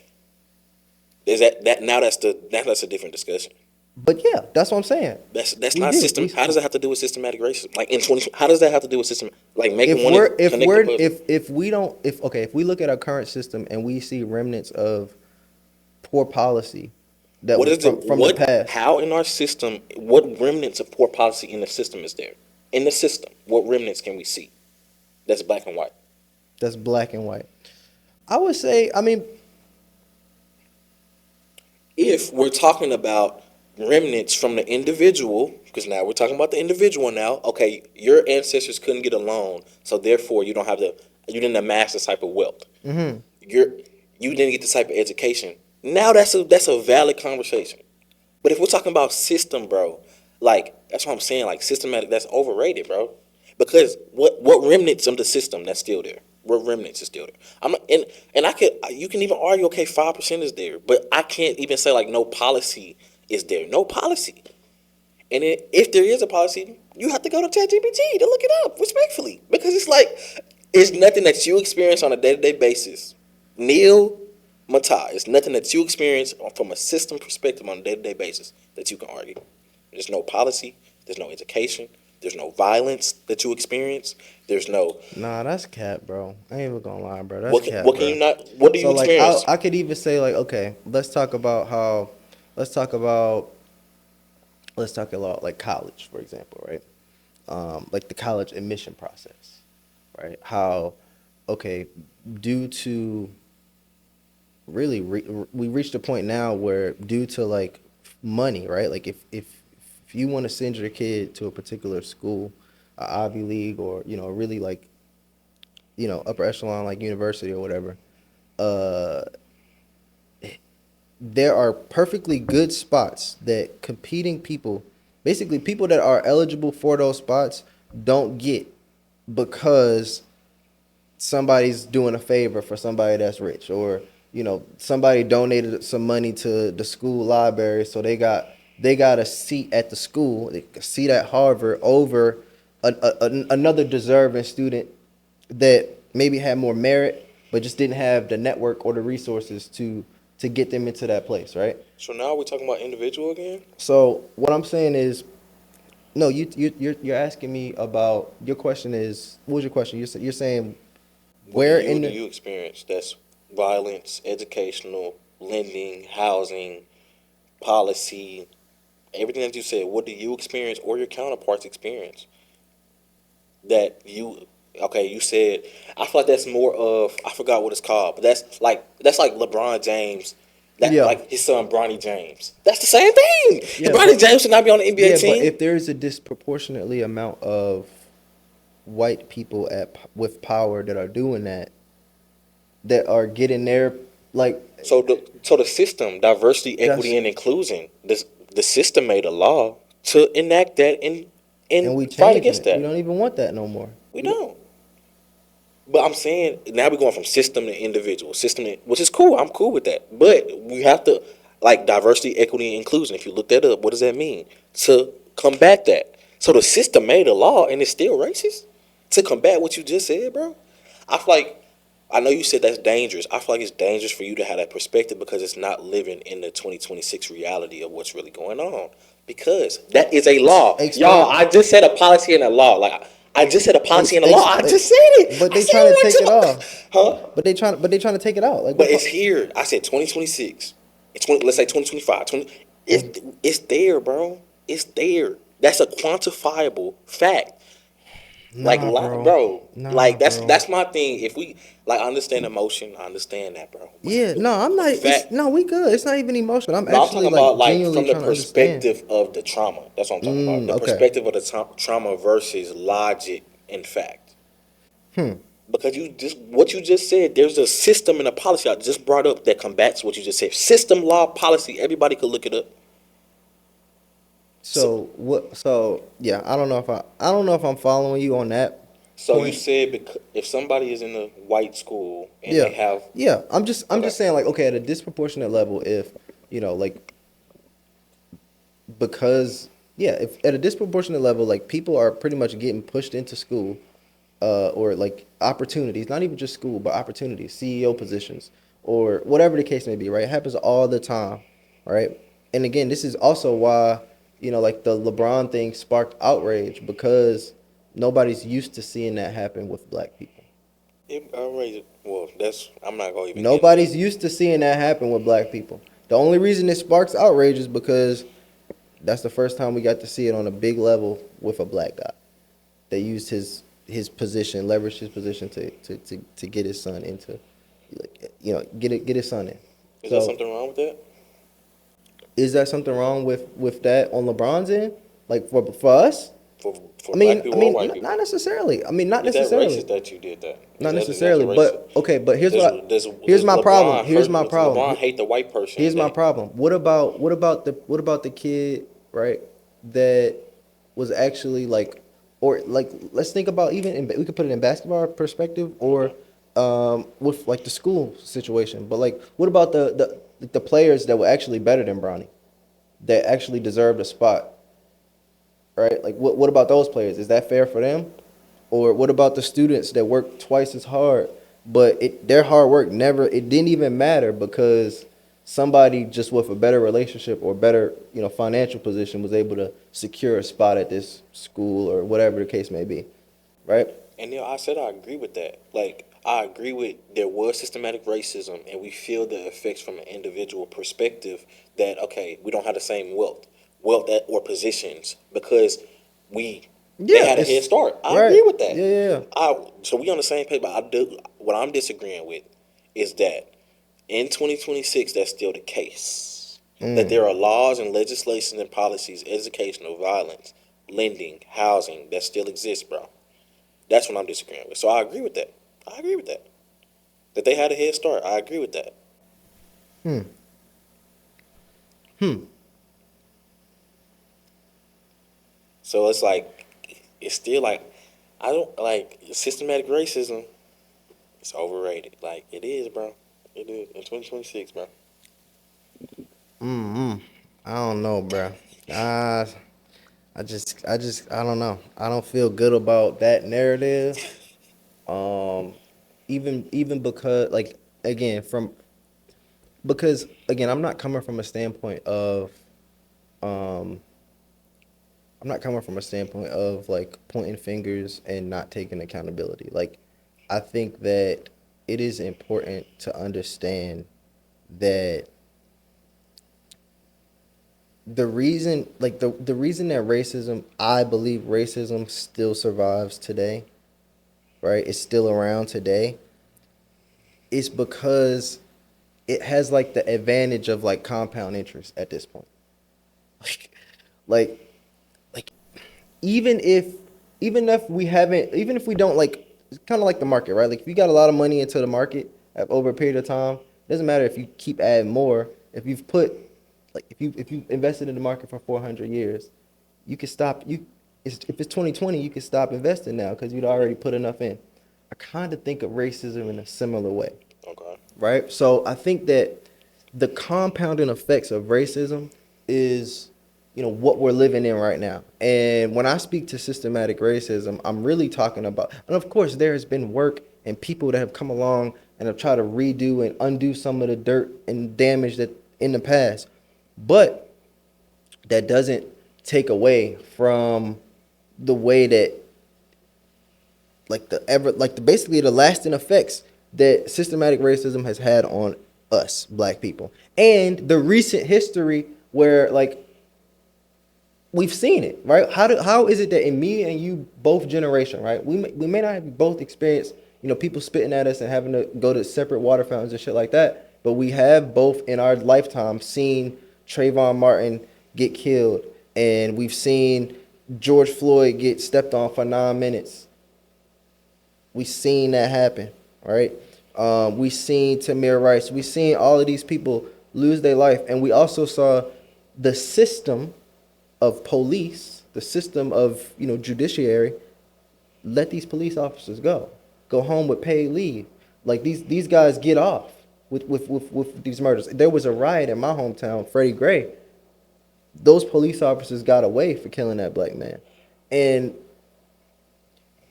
Is that now? That's a different discussion. but yeah, that's what I'm saying. That's We not do. system. How does that have to do with systematic racism? Like in 20, how does that have to do with system? Like making If one we're if connect we're the puzzle? if we don't if we look at our current system and we see remnants of poor policy that What was is it? from What? the past. How in our system? What remnants of poor policy in the system is there? In the system, what remnants can we see? That's black and white. That's black and white. I would say, I mean, If we're talking about remnants from the individual, because now we're talking about the individual now. Okay, your ancestors couldn't get a loan, so therefore you didn't amass this type of wealth. mhm. You didn't get this type of education. Now that's a valid conversation. But if we're talking about system, bro, like that's what I'm saying. Like systematic, that's overrated, bro. Because what remnants of the system that's still there? What remnants is still there? I'm not, and I could you can even argue okay 5% is there, but I can't even say like no policy is there. No policy. And then if there is a policy, you have to go to ChatGPT to look it up respectfully because it's like it's nothing that you experience on a day to day basis. Neil Matai, it's nothing that you experience from a system perspective on a day to day basis that you can argue. There's no policy. There's no education. There's no violence that you experience. There's no Nah, that's cap, bro. I ain't even gonna lie, bro. That's what can cap, what can bro. you not what do you So like, experience? I could even say like, okay, let's talk about like college, for example, right? Like the college admission process, right? How, okay, due to really we reached a point now where due to like money, right? Like if you want to send your kid to a particular school, a Ivy League or really like upper echelon like university or whatever, uh, there are perfectly good spots that competing people, basically people that are eligible for those spots, don't get because somebody's doing a favor for somebody that's rich, or somebody donated some money to the school library, so they got a seat at the school, a seat at Harvard over another deserving student that maybe had more merit but just didn't have the network or the resources to get them into that place, right? So now we're talking about individual again. So what I'm saying is, no, you're asking me about, your question is, what was your question? You're saying where in Do the, you experience that's violence, educational, lending, housing, policy, everything that you said? What do you experience or your counterparts experience that you? Okay, you said I feel like that's more of I forgot what it's called, but that's like LeBron James. That yeah. like his son Bronny James. That's the same thing. Yeah, Bronny but James should not be on the NBA yeah, but team. if there is a disproportionately amount of white people with power that are doing that, that are getting their, like, So the system, diversity, that's, equity, and inclusion. The system made a law to enact that and and we fight changing against it. We that. don't even want that no more. We don't. But I'm saying now we're going from system to individual, which is cool. I'm cool with that. But we have to like diversity, equity, and inclusion. If you look that up, what does that mean? To combat that. So the system made a law and it's still racist to combat what you just said, bro. I feel like I know you said that's dangerous. I feel like it's dangerous for you to have that perspective because it's not living in the 2026 reality of what's really going on. Because that is a law, Explain. y'all. I just said a policy and a law. Like I just said a policy and a law. I Explain. just said it. But I they said trying to take it it one off. time. Huh? But they trying to take it out. Like, But it's here. I said 2026. It's 20, let's say 2025. It's there, bro. It's there. That's a quantifiable fact. Like, Nah, bro. bro, Nah, like bro. that's my thing. If we like, I understand emotion, I understand that, bro. Yeah, no, I'm not. But It's fact, no, we good. It's not even emotional. I'm no, I'm actually talking about like like genuinely from the trying to understand. perspective of the trauma. That's what I'm talking about. The Okay. perspective of the trauma versus logic and fact. Hmm. Because what you just said, there's a system and a policy I just brought up that combats what you just said. System, law, policy. Everybody could look it up. So, So what? So yeah, I don't know if I'm following you on that so you point. said if somebody is in a white school and Yeah, they have yeah. I'm just okay, saying, like, okay, at a disproportionate level, if like, because yeah, if at a disproportionate level, like, people are pretty much getting pushed into school, or like opportunities, not even just school, but opportunities, CEO positions, or whatever the case may be, right? It happens all the time, right? And again, this is also why, like, the LeBron thing sparked outrage, because nobody's used to seeing that happen with black people. well, that's I'm not gonna even get into that. Nobody's used to seeing that happen with black people. The only reason it sparks outrage is because that's the first time we got to see it on a big level with a black guy. They used his position, leveraged his position to get his son into, like, get his son in. Is there So something wrong with that? is that something wrong with that on LeBron's end? Like, for us? for black people or white not people? necessarily. I mean, not Is that necessarily. racist that you did that? Not Is that necessarily. racist? But okay, but here's Does my problem. LeBron Here's hurt? my Does problem. LeBron hate the white person? Here's my problem. What about the kid, right? That was actually like, or like, let's think about even we could put it in basketball perspective or with like the school situation. But like, what about the players that were actually better than Bronny, that actually deserved a spot, right? Like, what about those players? Is that fair for them? Or what about the students that work twice as hard, but their hard work it didn't even matter because somebody just with a better relationship or better, financial position was able to secure a spot at this school or whatever the case may be, right? And I said I agree with that. Like I agree with there was systematic racism, and we feel the effects from an individual perspective. That okay, we don't have the same wealth that or positions because they Yeah, had a head start. I right. agree with that. Yeah. So we on the same page. But what I'm disagreeing with is that in 2026, that's still the case. That there are laws and legislation and policies, educational, violence, lending, housing that still exist, bro. That's what I'm disagreeing with. So I agree with that. I agree with that. That they had a head start. I agree with that. Hmm. Hmm. So it's still like, I don't like systematic racism. It's overrated. Like it is, bro. It is in 2026, bro. Mm-hmm. I don't know, bruh. Uh, I don't know. I don't feel good about that narrative. Um, even because, like, again, I'm not coming from a standpoint of, um, I'm not coming from a standpoint of like pointing fingers and not taking accountability. Like, I think that it is important to understand that the reason that I believe racism still survives today, right? It's still around today, is because it has like the advantage of like compound interest at this point. Like, like, like even if even if we don't like, it's kind of like the market, right? Like if you got a lot of money into the market over a period of time, it doesn't matter if you keep adding more. If you've put like if you invested in the market for 400 years, you can stop if it's 2020, you can stop investing now because you'd already put enough in. I kind of think of racism in a similar way, Okay. right? So I think that the compounding effects of racism is, what we're living in right now. And when I speak to systematic racism, I'm really talking about, and of course, there has been work and people that have come along and have tried to redo and undo some of the dirt and damage that in the past. But that doesn't take away from the way that basically the lasting effects that systematic racism has had on us black people and the recent history where like we've seen it, right? How is it that in me and you both generation, right, we may not have both experienced, people spitting at us and having to go to separate water fountains and shit like that, but we have both in our lifetime seen Trayvon Martin get killed, and we've seen George Floyd get stepped on for 9 minutes. We seen that happen, right? We seen Tamir Rice. We seen all of these people lose their life, and we also saw the system of police, the system of judiciary, let these police officers go home with paid leave. Like these guys get off with these murders. There was a riot in my hometown, Freddie Gray. Those police officers got away for killing that black man, and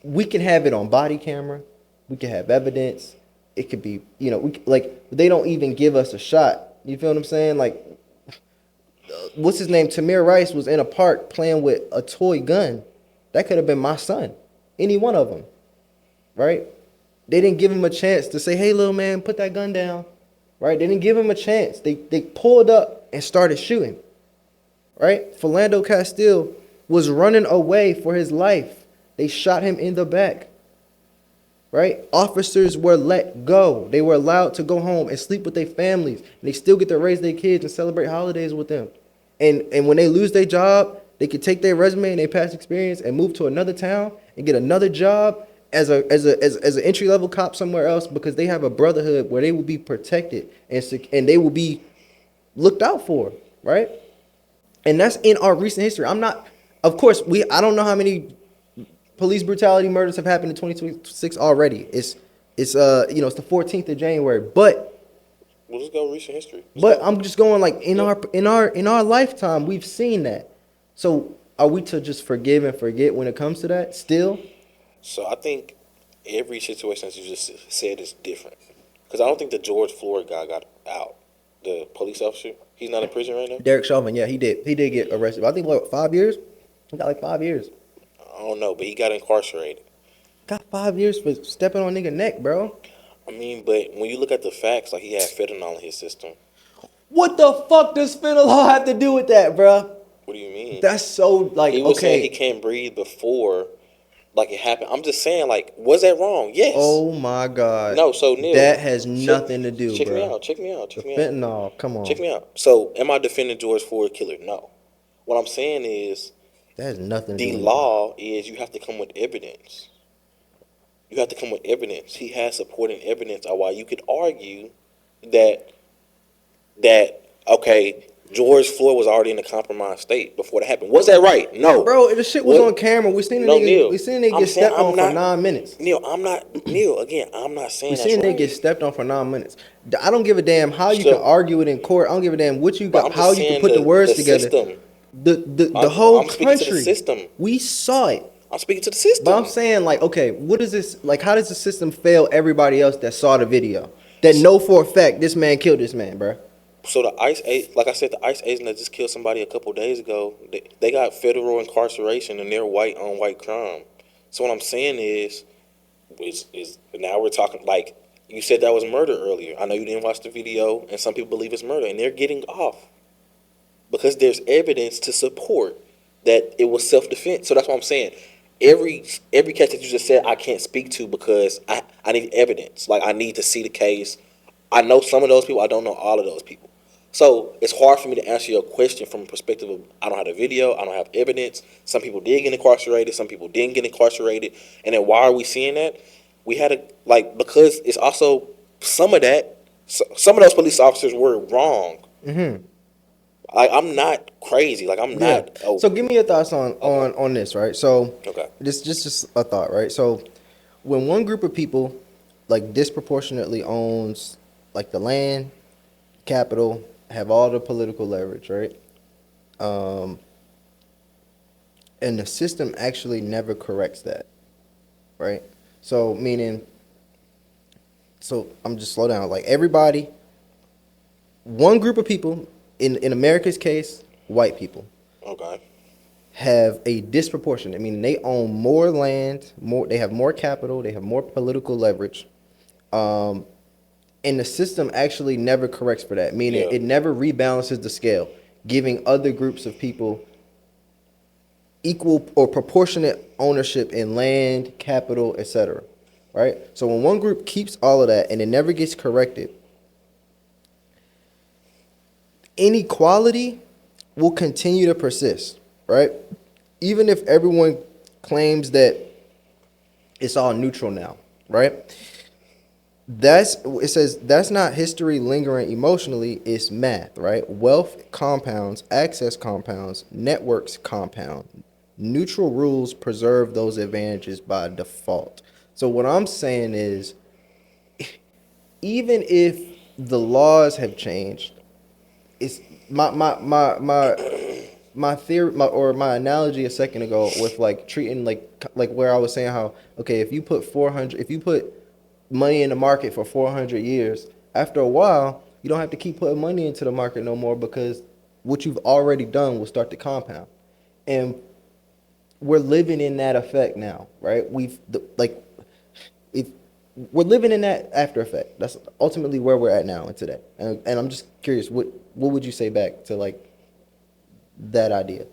we can have it on body camera. We can have evidence. It could be, they don't even give us a shot. You feel what I'm saying? Like, what's his name? Tamir Rice was in a park playing with a toy gun. That could have been my son. Any one of them, right? They didn't give him a chance to say, hey, little man, put that gun down, right? They didn't give him a chance. They pulled up and started shooting, right? Philando Castile was running away for his life. They shot him in the back, right? Officers were let go. They were allowed to go home and sleep with their families. And they still get to raise their kids and celebrate holidays with them. And when they lose their job, They could take their resume and their past experience and move to another town and get another job as an entry level cop somewhere else because they have a brotherhood where they will be protected and they will be looked out for, right? And that's in our recent history. I'm not, of course, I don't know how many police brutality murders have happened in 2026 already. It's it's the 14th of January, but We'll just go recent history. I'm just going like in our lifetime we've seen that. So are we to just forgive and forget when it comes to that still? So I think every situation, as you just said, is different. Because I don't think the George Floyd guy got out. The police officer, he's not in prison right now. Derek Chauvin, yeah, he did get arrested. I think what 5 years? He got like 5 years. I don't know, but he got incarcerated. Got 5 years for stepping on nigga neck, bro. I mean, but when you look at the facts, like he had fentanyl in his system. What the fuck does fentanyl have to do with that, bro? What do you mean? That's so like He was saying he okay. can't breathe before, like it happened. I'm just saying, like, was that wrong? Yes. Oh my god. No, so Neil, that has nothing to do, check bro. me out. Check me out. Check me out. Fentanyl, come on. Check me out. So, am I defending George Floyd killer? No. What I'm saying is, That has nothing to do the with law is you have to come with evidence. You have to come with evidence. He has supporting evidence on why you could argue that okay, George Floyd was already in a compromised state before that happened. Was that right? No. Bro, the shit was What? on camera. We seen the No, nigga. Neil. We seen the nigga I'm get saying stepped I'm on for not- 9 minutes. Neil, I'm not saying We that's seen right. nigga get stepped on for 9 minutes. I don't give a damn how you So- can argue it in court. I don't give a damn what you But got. I'm just How you can saying put the words together. System. The I'm whole speaking to the country. system. We saw it. I'm speaking to the system. But I'm saying, like, okay, what is this? Like, how does the system fail everybody else that saw the video? That know for a fact this man killed this man, bro. So the like I said, the ICE agent that just killed somebody a couple days ago, they got federal incarceration and they're white on white crime. So what I'm saying is now we're talking like you said that was murder earlier. I know you didn't watch the video, and some people believe it's murder, and they're getting off because there's evidence to support that it was self-defense. So that's what I'm saying. Every case that you just said I can't speak to because I need evidence. Like I need to see the case. I know some of those people. I don't know all of those people. So it's hard for me to answer your question from a perspective of I don't have the video, I don't have evidence. Some people did get incarcerated, some people didn't get incarcerated. And then why are we seeing that? We had because it's also some of those police officers were wrong. Mm-hmm. I'm not crazy. Like I'm not. Oh, So give me your thoughts on this, right? So okay. this just a thought, right? So when one group of people like disproportionately owns like the land, capital, have all the political leverage, right? And the system actually never corrects that, right? So I'm just slow down. Like everybody, one group of people in America's case, white people, Okay. have a disproportionate. I mean, they own more land, they have more capital, they have more political leverage, and the system actually never corrects for that. Meaning, Yeah. it never rebalances the scale, giving other groups of people equal or proportionate ownership in land, capital, etc. Right. So when one group keeps all of that and it never gets corrected, inequality will continue to persist, right? Even if everyone claims that it's all neutral now, right? It says that's not history lingering emotionally, it's math, right? Wealth compounds, access compounds, networks compound. Neutral rules preserve those advantages by default. So what I'm saying is, even if the laws have changed, it's my theory or my analogy a second ago with like treating like where I was saying how okay if you put money in the market for 400 years, after a while you don't have to keep putting money into the market no more because what you've already done will start to compound, and we're living in that effect now, right? We're living in that after effect. That's ultimately where we're at now and today. And I'm just curious, what would you say back to like that idea?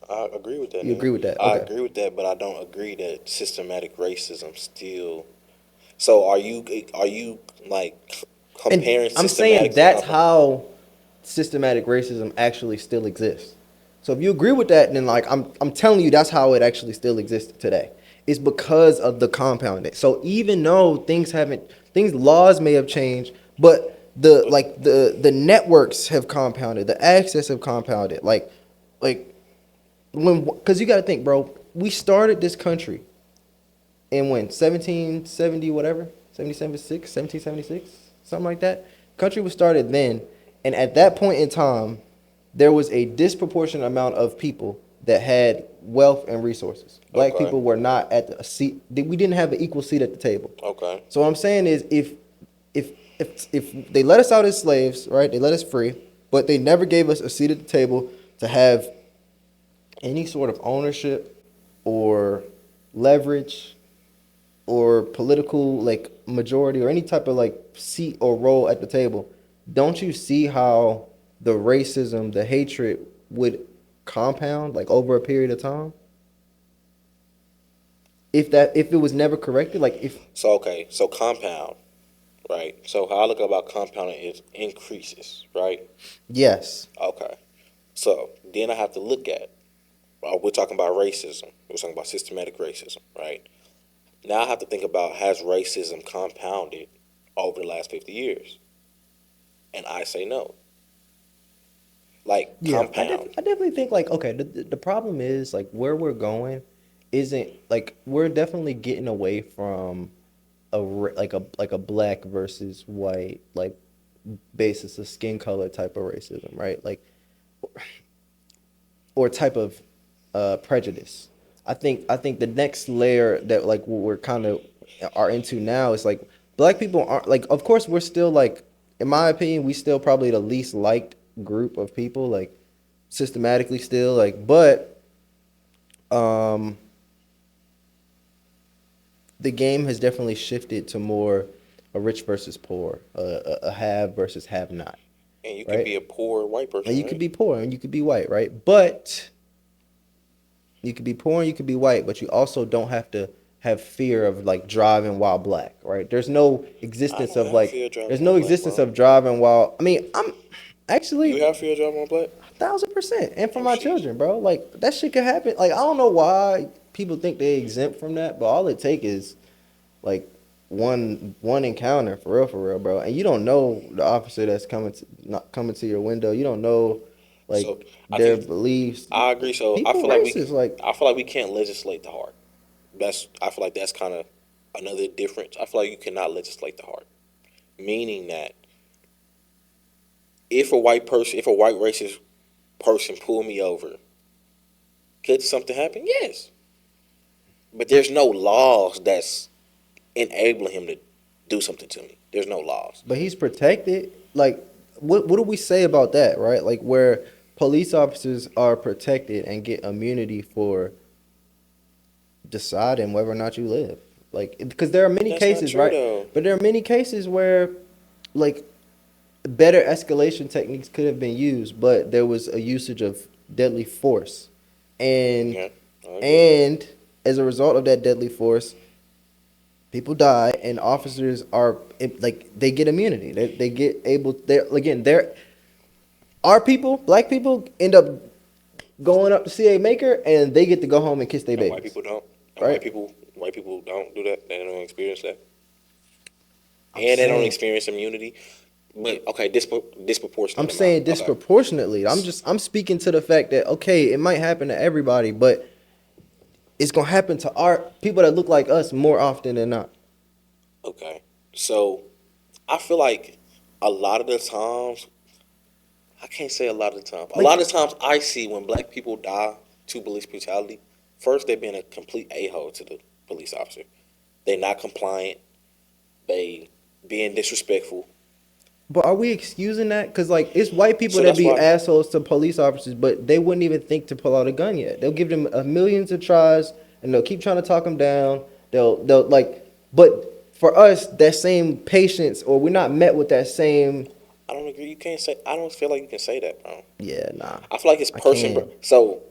I agree with that. You agree with that? I Okay. agree with that, but I don't agree that systematic racism still. So are you like And comparing? I'm saying that's how systematic racism actually still exists. So if you agree with that, then like I'm telling you that's how it actually still exists today. It's because of the compounding. So even though things laws may have changed, but the networks have compounded, the access have compounded. Like when because you got to think, bro. We started this country in when 1770 whatever 1776 1776 something like that. Country was started then, and at that point in time, there was a disproportionate amount of people that had wealth and resources. Black Okay. people were not at the seat. We didn't have an equal seat at the table. Okay. So what I'm saying is, if they let us out as slaves, right? They let us free, but they never gave us a seat at the table to have any sort of ownership or leverage or political like majority or any type of like seat or role at the table. Don't you see how the racism, the hatred would compound like over a period of time? If it was never corrected, like if So okay, so compound, right? So how I look about compounding is increases, right? yes. Okay. So then I have to look at we're talking about racism. We're talking about systematic racism, right? Now I have to think about has racism compounded over the last 50 years? And I say no. Like Yeah, compound. I definitely think like okay, the problem is like where we're going isn't like we're definitely getting away from like a black versus white like basis of skin color type of racism, right? Like or type of prejudice. I think the next layer that like we're kind of are into now is like black people aren't like of course we're still like in my opinion we still probably the least liked group of people like systematically still like but um the game has definitely shifted to more a rich versus poor, a have versus have not, And you can right? be a poor white And person, you could right? be poor and you could be white, right? But you could be poor and you could be white, but you also don't have to have fear of like driving while black, right? I don't have fear driving There's while no black, existence bro. of driving while I mean, I'm You actually have fear driving while black? 1,000%. And for Oh, my sheesh. children, bro. Like that shit could happen. Like I don't know why people think they exempt from that, but all it take is like one encounter for real, bro. And you don't know the officer that's not coming to your window. You don't know So like I their think beliefs. I agree. So People racist, like I feel like we can't legislate the heart. I feel like that's kind of another difference. I feel like you cannot legislate the heart, meaning that if a white racist person pull me over, could something happen? Yes, but there's no laws that's enabling him to do something to me. There's no laws. but he's protected. Like what do we say about that, right? Like where police officers are protected and get immunity for deciding whether or not you live. Like because there are But many that's not cases, true right? though. But there are many cases where like better escalation techniques could have been used, but there was a usage of deadly force. And Yeah, I agree. and as a result of that deadly force, people die and officers are like they get immunity. They get able they're our people, black people end up going up to see a maker and they get to go home and kiss their And white babies. people don't. And Right? white people don't do that. They don't experience that, I'm and they don't saying experience immunity. But okay, disproportionate I'm amount. saying Okay, disproportionately. I'm speaking to the fact that okay, it might happen to everybody, but it's gonna happen to our people that look like us more often than not. okay. So I feel like a lot of the times, I can't say a lot of the times. A Like, lot of times I see when black people die to police brutality, first they're being a complete a-hole to the police officer. They're not compliant. They being disrespectful. but are we excusing that? Because like it's white people So that that's be why. assholes to police officers, but they wouldn't even think to pull out a gun yet. They'll give them millions of tries, and they'll keep trying to talk them down. They'll like, but for us, that same patience, or we're not met with that same. I don't agree. You can't say. I don't feel like you can say that, bro. Yeah, nah, I feel like it's I person. can't. So,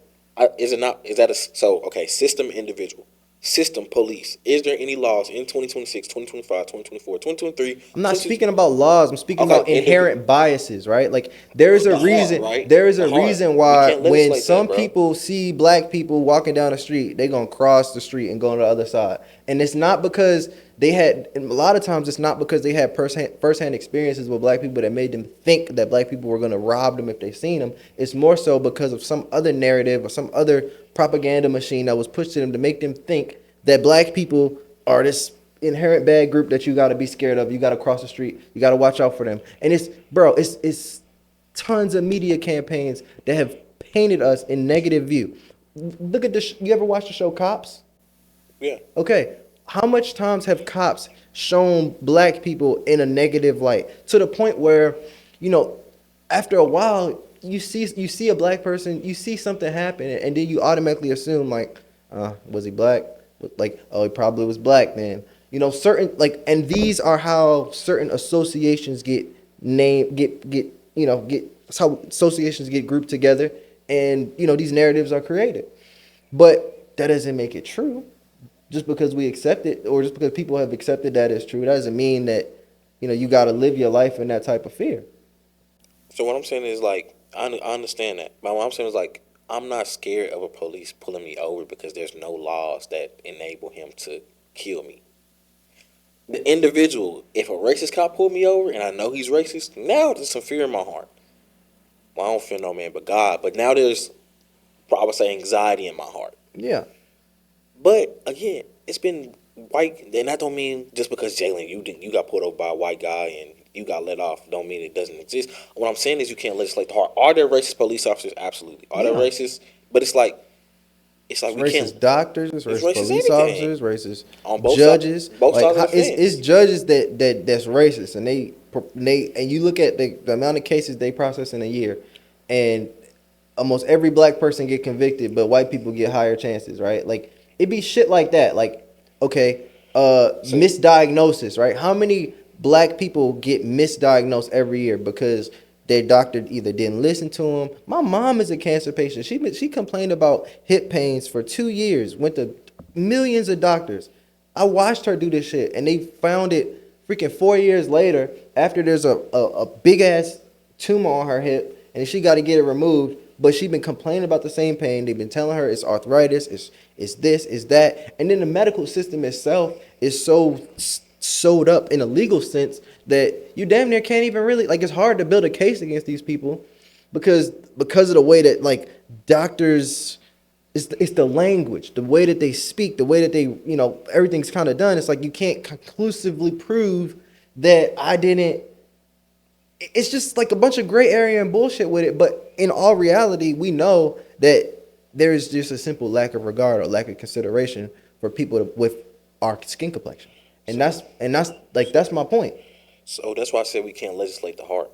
is it not? Is that a so? Okay, system individual. system police. Is there any laws in 2026, 2025, 2024, 2023? I'm not speaking about laws. I'm speaking about inherent biases, right? Like there is a The heart, reason. right? There is The a heart. reason We why can't when legislate that, some bro. people see black people walking down the street, they gonna cross the street and go to the other side. And it's not because they had. And a lot of times, it's not because they had firsthand experiences with black people that made them think that black people were gonna rob them if they seen them. It's more so because of some other narrative or some other propaganda machine that was pushed to them to make them think that black people are this inherent bad group that you got to be scared of. You got to cross the street. You got to watch out for them. And it's tons of media campaigns that have painted us in negative view. Look at this. You ever watch the show Cops? Yeah. Okay. How much times have cops shown black people in a negative light to the point where, you know, after a while you see a black person, you see something happen, and then you automatically assume like, was he black? Like, oh, he probably was black then. You know, certain like, and these are how certain associations get named, that's how associations get grouped together, and you know these narratives are created. But that doesn't make it true. Just because we accept it, or just because people have accepted that as true, that doesn't mean that you know you got to live your life in that type of fear. So what I'm saying is like I understand that, but what I'm saying is like I'm not scared of a police pulling me over because there's no laws that enable him to kill me. The individual, if a racist cop pulled me over and I know he's racist, now there's some fear in my heart. Well, I don't fear no man but God, but now there's, I would say, anxiety in my heart. Yeah. But again, it's been white, and that don't mean just because Jalen, you got pulled over by a white guy and you got let off, don't mean it doesn't exist. What I'm saying is you can't legislate the heart. Are there racist police officers? Absolutely. Are there Yeah. racist? But it's like we Racist can't. doctors, racist racist police anything. officers, racist On both judges. sides, both Like sides of the it's fence. judges that's racist, and they and you look at the amount of cases they process in a year, and almost every black person get convicted, but white people get higher chances, right? Like it be shit like that. Like okay, misdiagnosis, right? How many black people get misdiagnosed every year because their doctor either didn't listen to them? My mom is a cancer patient. She complained about hip pains for 2 years. Went to millions of doctors. I watched her do this shit, and they found it freaking 4 years later after there's a big ass tumor on her hip, and she got to get it removed. But she's been complaining about the same pain. They've been telling her it's arthritis, it's this, it's that, and then the medical system itself is so sewed up in a legal sense that you damn near can't even really like. It's hard to build a case against these people because of the way that like doctors. It's the language, the way that they speak, the way that they, you know, everything's kind of done. It's like you can't conclusively prove that I didn't. It's just like a bunch of gray area and bullshit with it. But in all reality, we know that there is just a simple lack of regard or lack of consideration for people with our skin complexion, and that's my point. So that's why I said we can't legislate the heart.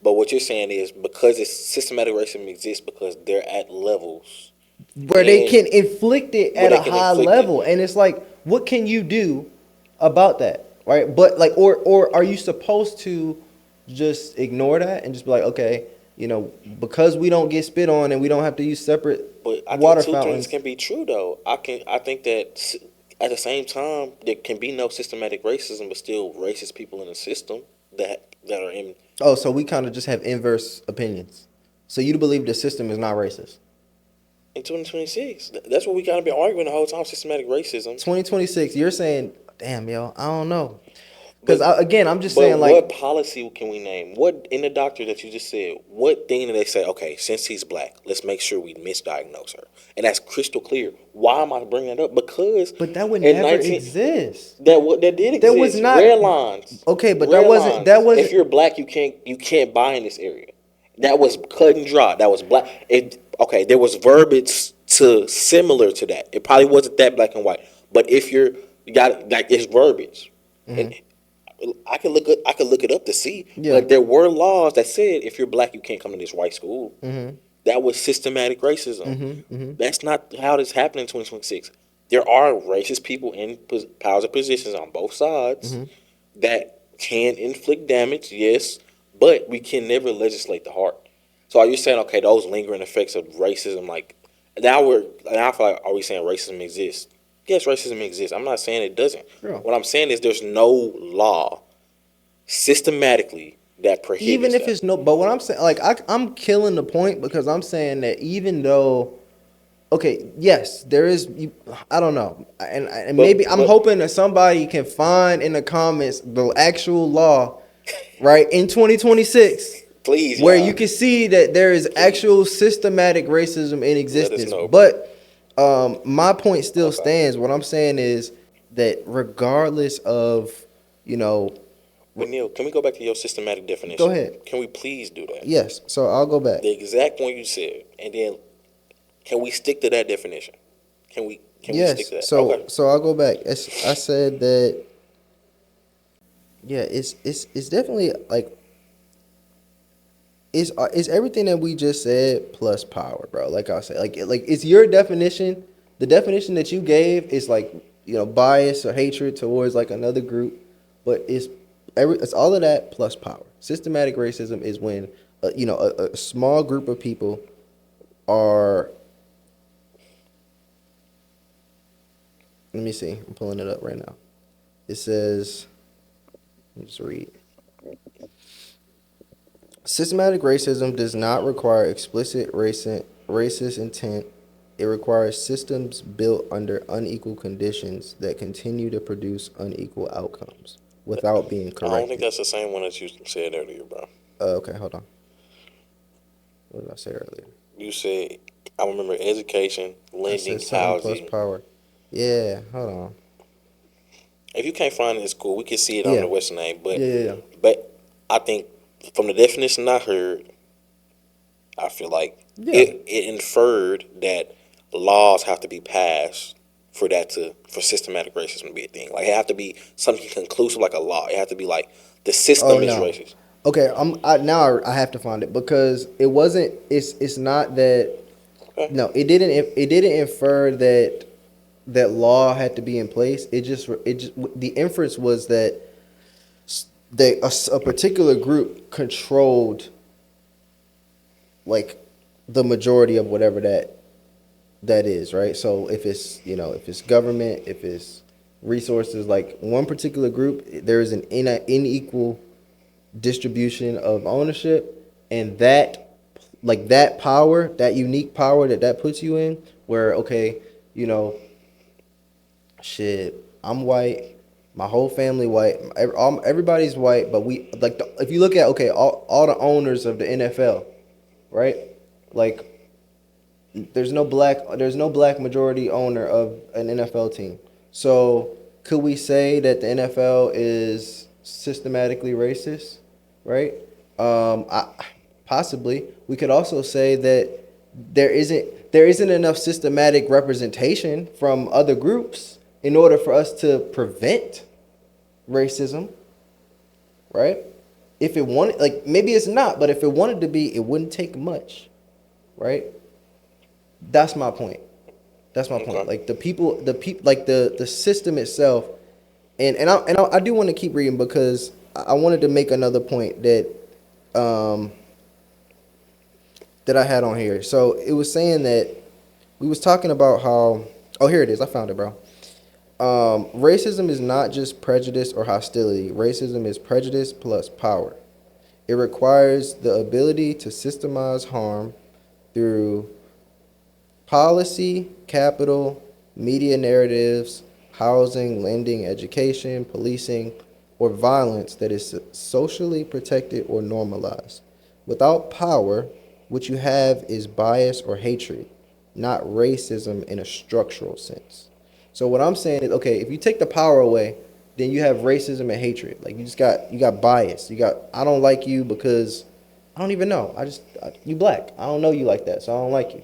But what you're saying is because it's systematic racism exists because they're at levels Where they and can inflict it where at they a can high inflict level, and it's like, what can you do about that, right? But like, or are you supposed to just ignore that and just be like, okay, you know, because we don't get spit on and we don't have to use separate But I water think two things fountains. can be true though. I think that at the same time there can be no systematic racism, but still racist people in the system that are in Oh, so we kind of just have inverse opinions. So you believe the system is not racist? 2026. That's what we gotta be arguing the whole time. Systematic racism. 2026, you're saying, damn, yo, I don't know. Because But again, I'm just but saying, what like, policy can we name? What in the doctor that you just said? What thing did they say? Okay, since he's black, let's make sure we misdiagnose her, and that's crystal clear. Why am I bringing that up? Because but that would in never exist. that did exist. That was not red lines. okay, but Red that lines. If wasn't you're black, you can't buy in this area. That was cut and dry. That was black. There was verbiage to similar to that. It probably wasn't that black and white, but if you got like it's verbiage, and I can look it up to see. yeah. But there were laws that said if you're black, you can't come to this white school. That was systematic racism. That's not how this happened in 2026. There are racist people in powers of positions on both sides that can inflict damage, yes, but we can never legislate the heart. So are you saying, okay, those lingering effects of racism, like now I feel like, are we saying racism exists? Yes, racism exists. I'm not saying it doesn't. Yeah. What I'm saying is there's no law systematically that prohibits Even if that. it's no, but what I'm saying, like I'm killing the point because I'm saying that even though, okay, yes, there is. I don't know, and maybe I'm But hoping that somebody can find in the comments the actual law, right, in 2026, please, where y'all, you can see that there is please actual systematic racism in let us existence. know, bro. But my point still Okay. stands. What I'm saying is that regardless of, you know, But Neil, can we go back to your systematic go definition? ahead. Can we please do that? Yes. So I'll go back. The exact one you said, and then can we stick to that definition? Can we stick Yes. to that? So Okay. I'll go back. I said that. Yeah, it's definitely like it's everything that we just said plus power, bro. Like I said, like it's your definition. The definition that you gave is like, bias or hatred towards like another group, but it's all of that plus power. Systematic racism is when a small group of people are. Let me see. I'm pulling it up right now. It says. Let me just read. Systematic racism does not require explicit racist intent. It requires systems built under unequal conditions that continue to produce unequal outcomes without being I don't think corrected. that's the same one that you said earlier, bro. Okay, hold on. What did I say earlier? You said, I remember education, I said lending, something plus housing. power. Yeah, hold on. If you can't find it, it's cool. We can see it on Yeah, the Western name, but yeah. but I think from the definition I heard, I feel like Yeah. it inferred that laws have to be passed for systematic racism to be a thing. Like it have to be something conclusive, like a law. It have to be like the Oh system is no. racist. Okay, now I have to find it because it wasn't. It's not that. Okay. No, it didn't infer that law had to be in place. It just the inference was that a particular group controlled like the majority of whatever that is, right? So if it's government, if it's resources, like one particular group, there is an unequal distribution of ownership, and that power, that unique power that puts you in, where okay, you know, shit, I'm white, my whole family white, everybody's white, but if you look at okay, all the owners of the NFL, right? Like there's no black majority owner of an NFL team. So could we say that the NFL is systematically racist, right? Possibly. We could also say that there isn't enough systematic representation from other groups in order for us to prevent racism, right? If it wanted, like maybe it's not, but if it wanted to be, it wouldn't take much, right? That's my point. That's my point. Okay. Like like the system itself, and I do want to keep reading because I wanted to make another point um that I had on here. So it was saying that we was talking about how, oh, here it is. I found it, bro. Racism is not just prejudice or hostility. Racism is prejudice plus power. It requires the ability to systemize harm through policy, capital, media narratives, housing, lending, education, policing, or violence that is socially protected or normalized. Without power, what you have is bias or hatred, not racism in a structural sense. So what I'm saying is, okay, if you take the power away, then you have racism and hatred. Like you got bias. You got I don't like you because I don't even know. You black. I don't know you like that, so I don't like you.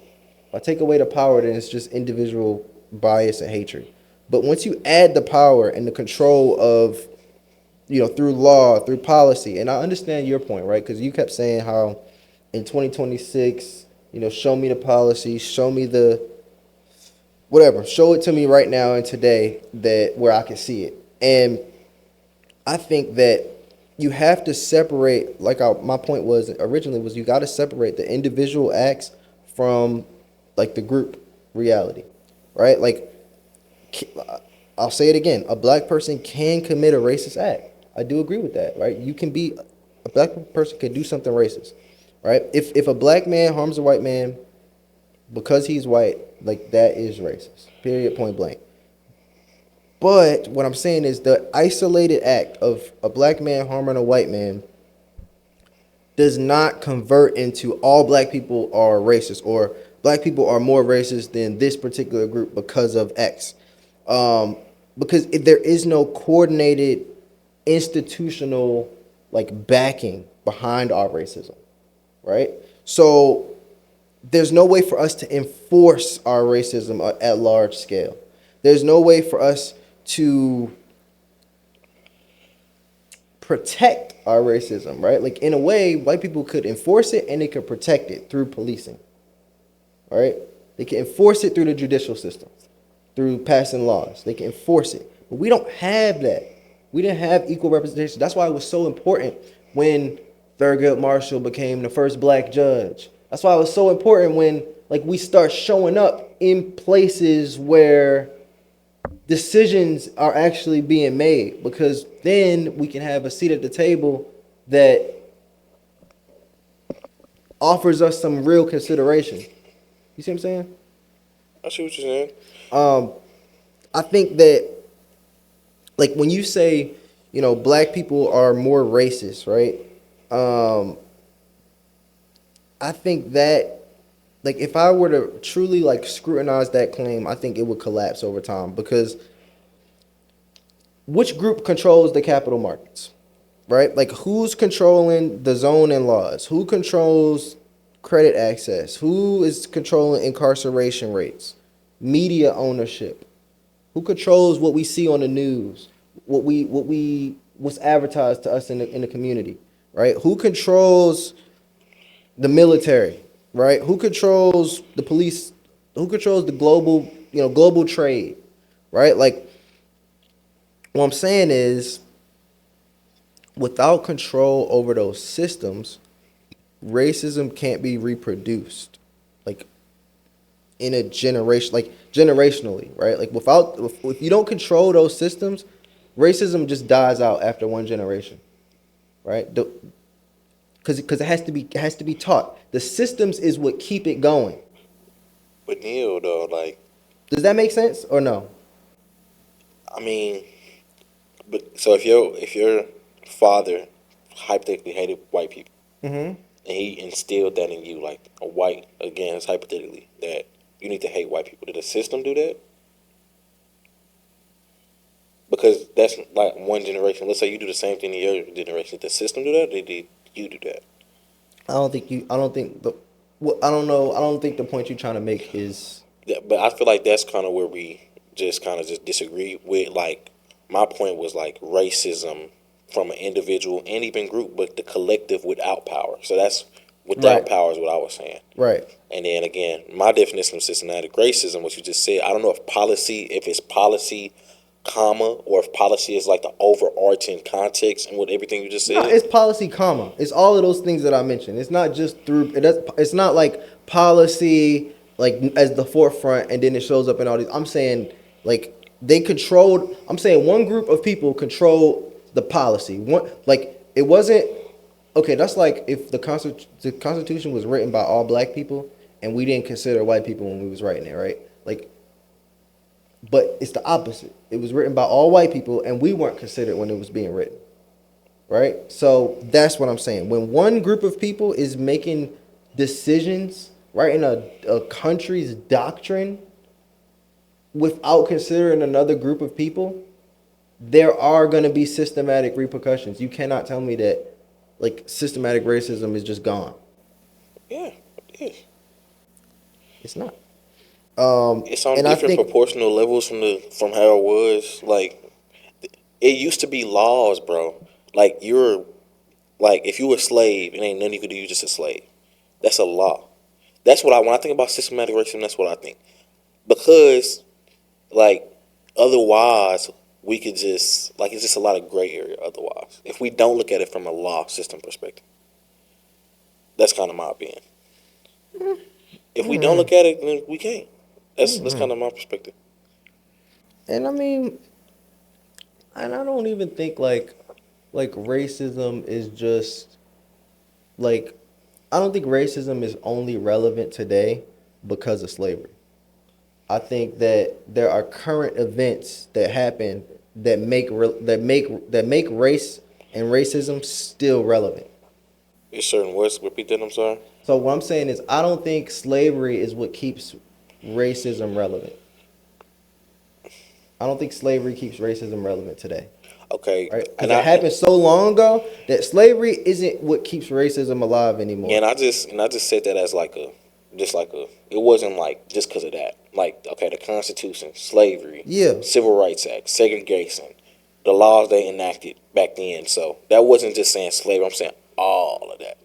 If I take away the power, then it's just individual bias and hatred. But once you add the power and the control of, through law, through policy, and I understand your point, right? Because you kept saying how in 2026, show me the policy, show me the whatever, show it to me right now and today that where I can see it. And I think that you have to separate, like my point was originally, was you got to separate the individual acts from like the group reality, right? Like I'll say it again. A black person can commit a racist act. I do agree with that, right? A black person can do something racist, right? If a black man harms a white man because he's white, like that is racist. Period. Point blank. But what I'm saying is the isolated act of a black man harming a white man does not convert into all black people are racist or black people are more racist than this particular group because of X. Because if there is no coordinated institutional like backing behind our racism, right? So there's no way for us to enforce our racism at large scale. There's no way for us to protect our racism, right? Like in a way, white people could enforce it and they could protect it through policing, right? They can enforce it through the judicial system, through passing laws. They can enforce it. But we don't have that. We didn't have equal representation. That's why it was so important when Thurgood Marshall became the first black judge. That's why it was so important when like we start showing up in places where decisions are actually being made, because then we can have a seat at the table that offers us some real consideration. You see what I'm saying? I see what you're saying. I think that like when you say, you know, black people are more racist, right? I think that like if I were to truly like scrutinize that claim, I think it would collapse over time, because which group controls the capital markets, right? Like who's controlling the zoning laws? Who controls credit access? Who is controlling incarceration rates? Media ownership? Who controls what we see on the news? What's advertised to us in the community, right? Who controls the military, right? Who controls the police? Who controls the global trade, right? Like what I'm saying is, without control over those systems, racism can't be reproduced, like in a generation, like generationally, right? Like if you don't control those systems, racism just dies out after one generation, right? Because it has to be taught. The systems is what keep it going. But Neil, though, like, Does that make sense or no? I mean, but so if your father hypothetically hated white people, Mm-hmm. and he instilled that in you, like a white, again, it's hypothetically that you need to hate white people, did the system do that? Because that's like one generation. Let's say you do the same thing in your generation. Did the system do that? Or did you do that? I don't think you. I don't think the. Well, I don't know. I don't think the point you're trying to make is. Yeah, but I feel like that's kind of where we just kind of just disagree with. Like, my point was like racism from an individual and even group, but the collective without power. So that's without Right. power is what I was saying. Right. And then again, my definition of systematic racism, what you just said, I don't know if it's policy, comma, or if policy is like the overarching context and what everything you just No, said. it's policy, comma. It's all of those things that I mentioned. It's not just through. It's not like policy, like as the forefront, and then it shows up in all these. I'm saying like they controlled. I'm saying one group of people control the policy. One like it wasn't. Okay, that's like if the Constitution was written by all black people and we didn't consider white people when we was writing it, right? Like, but it's the opposite. It was written by all white people and we weren't considered when it was being written, right? So that's what I'm saying. When one group of people is making decisions, right, in a country's doctrine without considering another group of people, there are going to be systematic repercussions. You cannot tell me that like systematic racism is just gone. Yeah, it is. It's not. It's on And I different think proportional levels from how it was. Like, it used to be laws, bro. Like, if you were a slave, it ain't nothing you could do. You just a slave. That's a law. That's what when I think about systematic racism. That's what I think. Because like otherwise, we could just like it's just a lot of gray area. Otherwise, if we don't look at it from a law system perspective, that's kind of my opinion. If we don't look at it, then we can't. That's kind of my perspective. And I mean, and I don't even think like racism is just like I don't think racism is only relevant today because of slavery. I think that there are current events that happen that make race and racism still relevant. It's certain words. Repeat that. I'm sorry. So what I'm saying is I don't think slavery is what keeps racism relevant. I don't think slavery keeps racism relevant today. Okay, Right? Because and it happened so long ago that slavery isn't what keeps racism alive anymore. I just said that as like a just like a. It wasn't like just because of that. Like okay, the Constitution, slavery, Yeah. Civil Rights Act, segregation, the laws they enacted back then. So that wasn't just saying slavery. I'm saying all of that.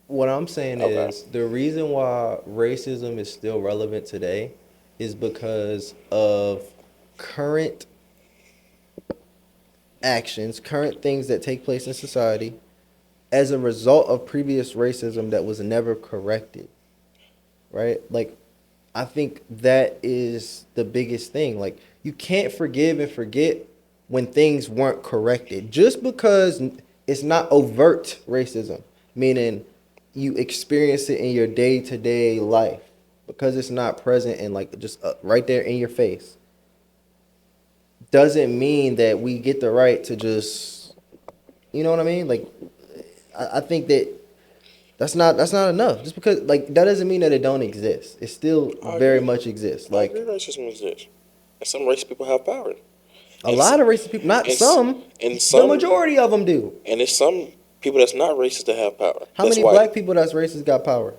What I'm saying Okay. is the reason why racism is still relevant today is because of current actions, current things that take place in society as a result of previous racism that was never corrected, right? Like, I think that is the biggest thing. Like, you can't forgive and forget when things weren't corrected. Just because it's not overt racism, meaning you experience it in your day to day life, because it's not present and like just right there in your face, doesn't mean that we get the right to just, you know what I mean? Like, I think that that's not enough. Just because like that doesn't mean that it don't exist. It still I very agree. much exists. I agree. Like Racism exists, and some racist people have power, a and s- lot of racist people, not and s- some, and the some majority of them do. and it's some people that's not racist that have power. How That's many why black people that's racist got power?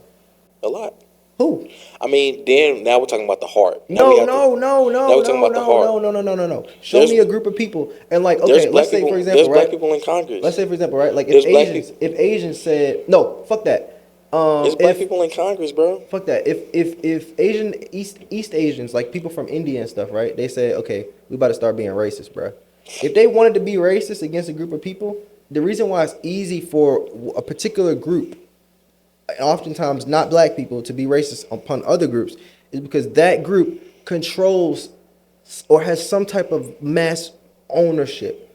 a lot. Who? I mean, then now we're talking about the heart. Now we No, have to. no, no, Now no, we're talking no, about the no, heart. no, no, no, no, no, no. Show There's me a group of people and like, there's okay, let's black say people. for There's example, black right? people in Congress. Let's say for example, right? Like There's black people. If Asians said no, fuck that. There's black If people in Congress, bro. fuck that. If Asian East Asians like people from India and stuff, right? They say, okay, we about to start being racist, bro. If they wanted to be racist against a group of people, the reason why it's easy for a particular group, and oftentimes not black people, to be racist upon other groups is because that group controls or has some type of mass ownership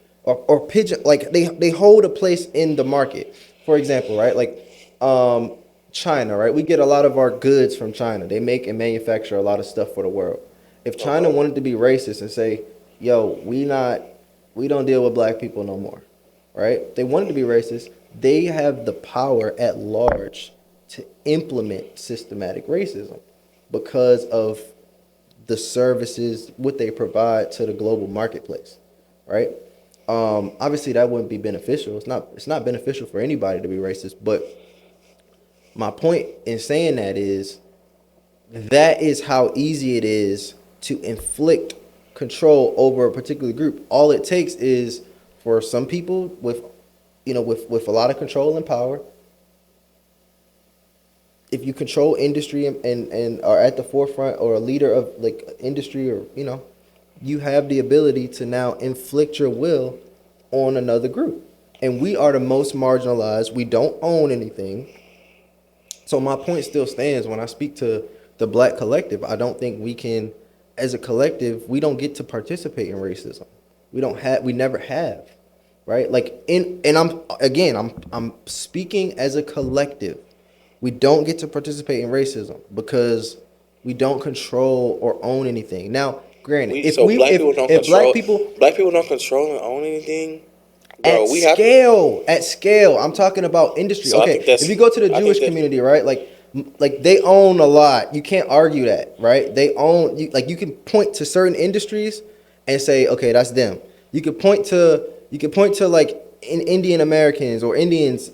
or pigeon like they hold a place in the market. For example, right? Like China, right? We get a lot of our goods from China. They make and manufacture a lot of stuff for the world. If China Okay. wanted to be racist and say, "Yo, we don't deal with black people no more," right? They wanted to be racist. They have the power at large to implement systematic racism because of the services what they provide to the global marketplace, right? Obviously, that wouldn't be beneficial. It's not beneficial for anybody to be racist. But my point in saying that is how easy it is to inflict control over a particular group. All it takes is for some people with, with a lot of control and power. If you control industry and are at the forefront or a leader of like industry or you have the ability to now inflict your will on another group. And we are the most marginalized. We don't own anything. So my point still stands when I speak to the black collective. I don't think we can, as a collective, we don't get to participate in racism. We never have, right? Like and I'm speaking as a collective. We don't get to participate in racism because we don't control or own anything. Now, granted, We so black people don't if black control. people Black people don't control and own anything, bro. at We have. scale, I'm talking about industry. So I Okay, think that's. if you go to the I think Jewish that. community, right? Like they own a lot. You can't argue that, right? They own you can point to certain industries and say, okay, that's them. You could point to like in Indian Americans or Indians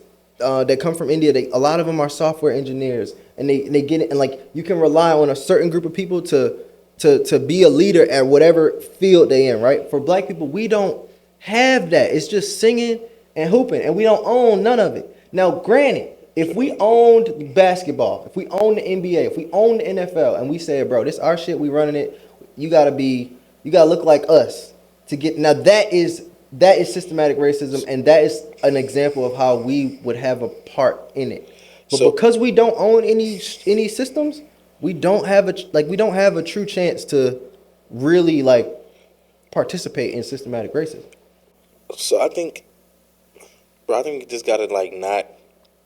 that come from India. A lot of them are software engineers, and they get it, and like you can rely on a certain group of people to be a leader at whatever field they in, right? For black people, we don't have that. It's just singing and hooping, and we don't own none of it. Now, granted, if we owned basketball, if we own the NBA, if we own the NFL, and we say, bro, this our shit, we running it, you gotta look like us to get. Now that is systematic racism, and that is an example of how we would have a part in it. But So because we don't own any systems, we don't have a true chance really like participate in systematic racism. So I think we just gotta like not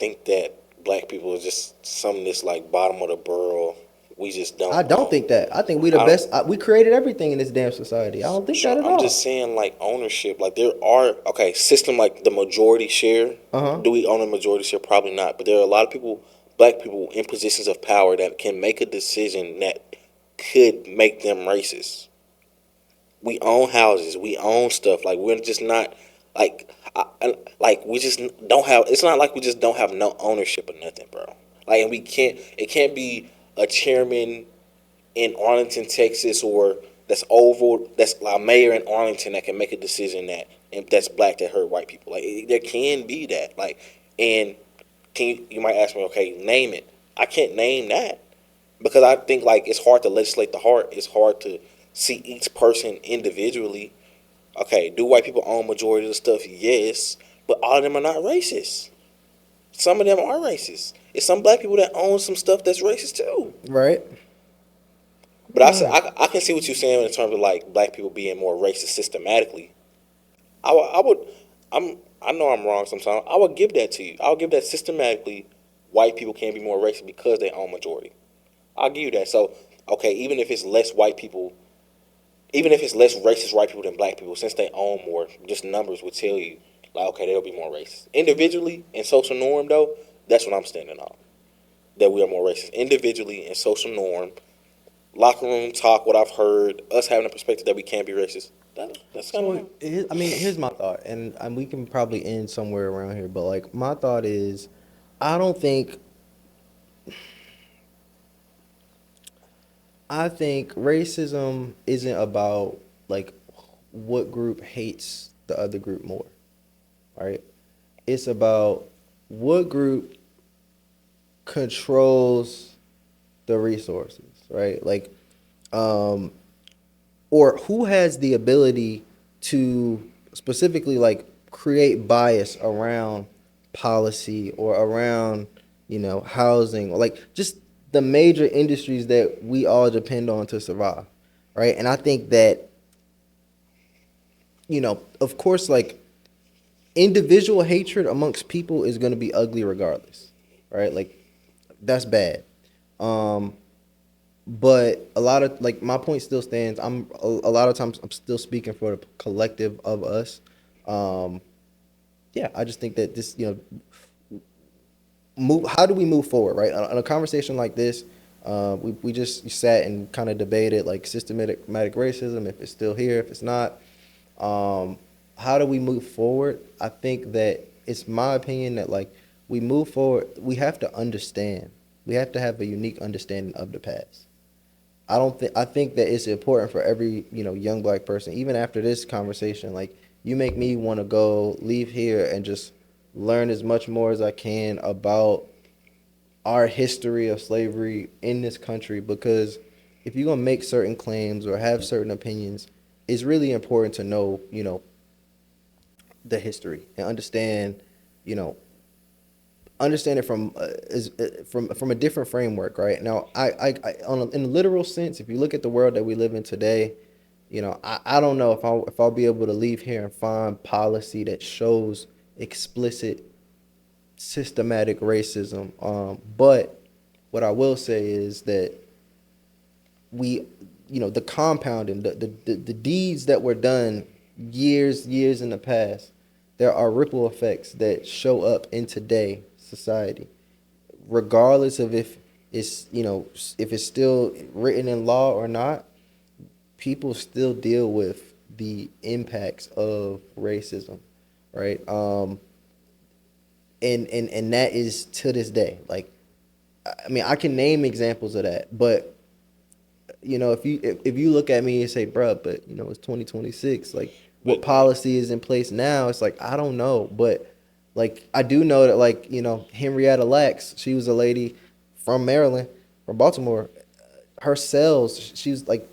think that black people is just some this like bottom of the barrel. We just I don't don't own. think that. I think we the I don't. best. We created everything in this damn society. I don't think that So at I'm just all. saying like ownership. Like there are okay system like the majority share. Uh huh. Do we own a majority share? Probably not. But there are a lot of people, black people in positions of power that can make a decision that could make them racist. We own houses. We own stuff. Like we're just not like like we just don't have. It's not like we just don't have no ownership of nothing, bro. Like and we can't. It can't be a chairman in Arlington, Texas, or that's a mayor in Arlington that can make a decision that if that's black that hurt white people. Like there can be that. Like and you might ask me, okay, name it. I can't name that because I think like it's hard to legislate the heart. It's hard to see each person individually. Okay, do white people own majority of the stuff? Yes, but all of them are not racist. Some of them are racist. It's some black people that own some stuff that's racist too. Right. But I can see what you're saying in terms of like black people being more racist systematically. I would I know I'm wrong sometimes. I would give that to you. I'll give that systematically. White people can be more racist because they own majority. I'll give you that. So okay, even if it's less white people, even if it's less racist white people than black people, since they own more, just numbers would tell you like okay they'll be more racist individually and social norm though. That's what I'm standing on. That we are more racist individually and social norm locker room talk, what I've heard, us having a perspective that we can't be racist. That's kind So, of I mean, here's my thought, and we can probably end somewhere around here. But like, my thought is, I don't think I think racism isn't about like what group hates the other group more, right? It's about what group controls the resources, right? Like, um, or who has the ability to specifically like create bias around policy or around housing or like just the major industries that we all depend on to survive, right? And I think that of course, like individual hatred amongst people is going to be ugly regardless, right? Like that's bad. um but a lot of like my point still stands. A lot of times I'm still speaking for the collective of us. um yeah, I just think that this, move how do we move forward, right? On a conversation like this, we just sat and kind of debated like systematic racism, if it's still here, if it's not. um how do we move forward? I think that it's my opinion that like we move forward, we have to understand, we have to have a unique understanding of the past. I think that it's important for every, young black person, even after this conversation, like you make me want to go leave here and just learn as much more as I can about our history of slavery in this country, because if you're going to make certain claims or have certain opinions, it's really important to know, the history and understand, you know, understand it from from a different framework, right? Now, in a literal sense, if you look at the world that we live in today, I don't know if I'll be able to leave here and find policy that shows explicit systematic racism. But what I will say is that we, the compounding, the deeds that were done years in the past, there are ripple effects that show up in today society, regardless of if it's if it's still written in law or not. People still deal with the impacts of racism, right? And that is to this day. Like, I mean, I can name examples of that, but if you look at me and say, bruh, but it's 2026, like what but policy is in place now? It's like I don't know, but like I do know that, like, Henrietta Lacks, she was a lady from Maryland, from Baltimore. Her cells, she was like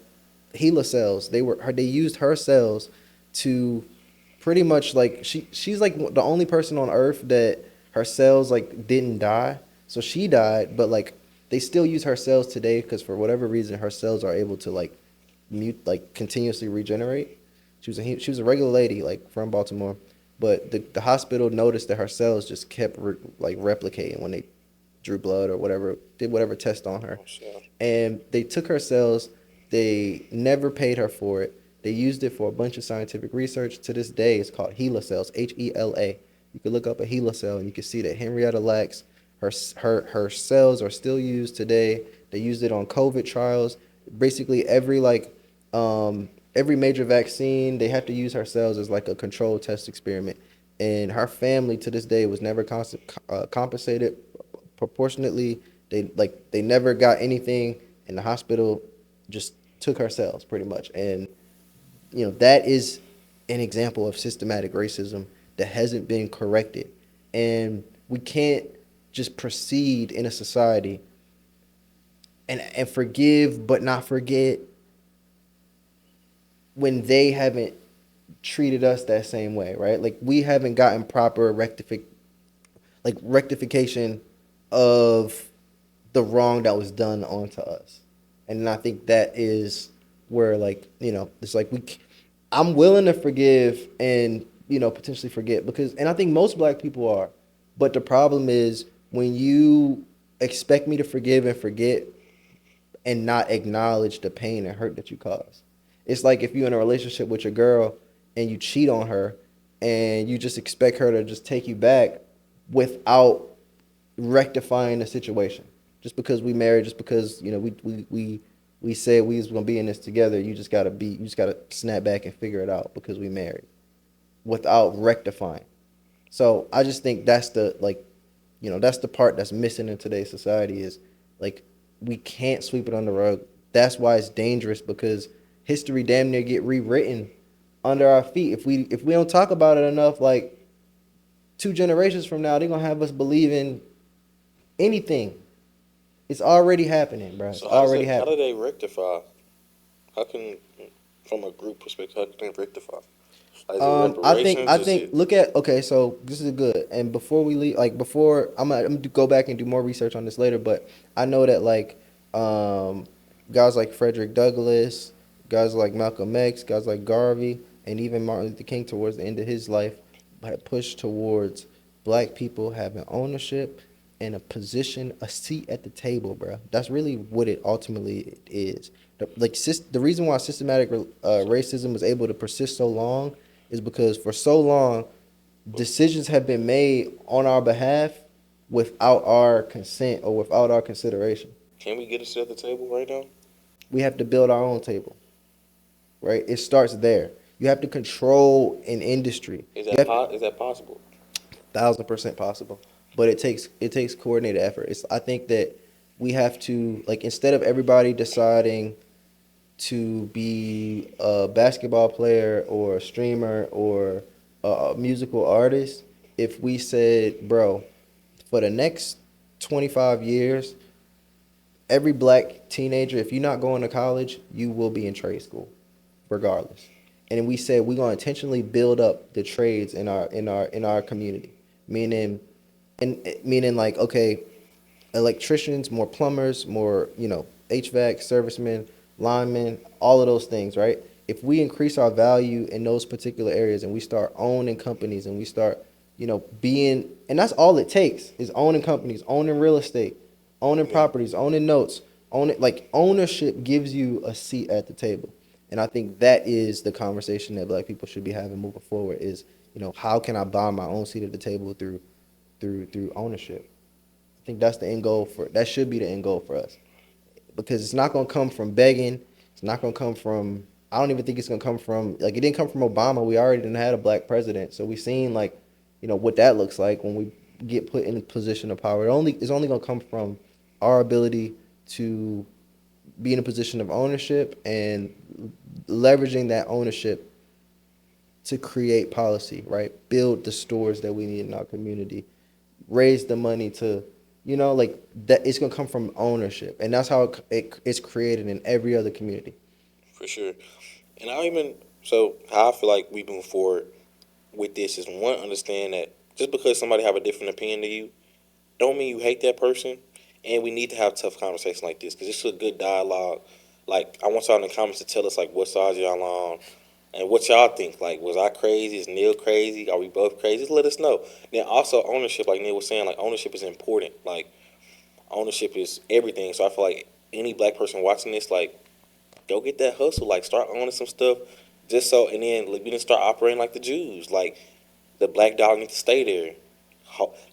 HeLa cells. They used her cells to pretty much like she's like the only person on earth that her cells like didn't die. So she died, but like they still use her cells today because for whatever reason her cells are able to like like continuously regenerate. She was a regular lady like from Baltimore, but the hospital noticed that her cells just kept like replicating when they drew blood or whatever, did whatever test on her, Oh, shit. and they took her cells. They never paid her for it. They used it for a bunch of scientific research. To this day, it's called HeLa cells, HeLa. You can look up a HeLa cell and you can see that Henrietta Lacks, her cells are still used today. They used it on COVID trials. Basically, every major vaccine, they have to use her cells as like a controlled test experiment. And her family to this day was never compensated proportionately. They never got anything, and the hospital just took her cells pretty much. And that is an example of systematic racism that hasn't been corrected. And we can't just proceed in a society and forgive but not forget when they haven't treated us that same way, right? Like we haven't gotten proper rectification of the wrong that was done onto us. And I think that is where it's like I'm willing to forgive and potentially forget, because and I think most black people are. But the problem is when you expect me to forgive and forget and not acknowledge the pain and hurt that you cause. It's like if you're in a relationship with your girl and you cheat on her and you just expect her to just take you back without rectifying the situation. Just because we married, just because we said we was gonna be in this together, you just gotta snap back and figure it out because we married, without rectifying. So I just think that's that's the part that's missing in today's society is like we can't sweep it under the rug. That's why it's dangerous, because history damn near get rewritten under our feet if we don't talk about it enough. Like 2 generations from now, they're gonna have us believing anything. It's already happening, bro. It's So already how do happening. they rectify? How can, from a group perspective, how can they rectify? Like, is it I reparations? Is think it look at okay. So this is good. And before we leave, before I'm gonna go back and do more research on this later. But I know that um, guys like Frederick Douglass, guys like Malcolm X, guys like Garvey, and even Martin Luther King towards the end of his life had pushed towards black people having ownership and a position, a seat at the table, bro. That's really what it ultimately is. The reason why systematic racism was able to persist so long is because for so long decisions have been made on our behalf without our consent or without our consideration. can we get us at the table right now? We have to build our own table, right? It starts there. You have to control an industry. You have to, Is that possible? 1,000% possible, but it takes coordinated effort. I think that we have to, like, instead of everybody deciding to be a basketball player or a streamer or a musical artist, if we said, bro, for the next 25 years, every black teenager, if you're not going to college, you will be in trade school, regardless. And we said we're going to intentionally build up the trades in our community, meaning, meaning like, okay, electricians, more plumbers, more, HVAC, servicemen, linemen, all of those things, right? If we increase our value in those particular areas and we start owning companies and we start, being, and that's all it takes is owning companies, owning real estate, owning Yeah, properties, owning notes, like ownership gives you a seat at the table. And I think that is the conversation that black people should be having moving forward is, how can I buy my own seat at the table through ownership? I think that's the end goal that should be the end goal for us, because it's not gonna come from begging. It's not gonna come from. I don't even think it's gonna come from like it didn't come from Obama. We already didn't had a black president, so we've seen what that looks like when we get put in a position of power. It's only gonna come from our ability to be in a position of ownership and leveraging that ownership to create policy, right? Build the stores that we need in our community, raise the money to, like that. It's gonna come from ownership, and that's how it's created in every other community. for sure. And so how I feel like we move forward with this is, one, understand that just because somebody have a different opinion to you, don't mean you hate that person. And we need to have tough conversations like this because it's a good dialogue. Like, I want y'all in the comments to tell us, like, what sides y'all on and what y'all think. Like, was I crazy? Is Neil crazy? Are we both crazy? Just let us know. Then also, ownership, like Neil was saying, like, ownership is important. Like, ownership is everything. So I feel like any black person watching this, like, go get that hustle. Like, start owning some stuff. Just so, and then like, we didn't start operating like the Jews. Like, the black dog needs to stay there.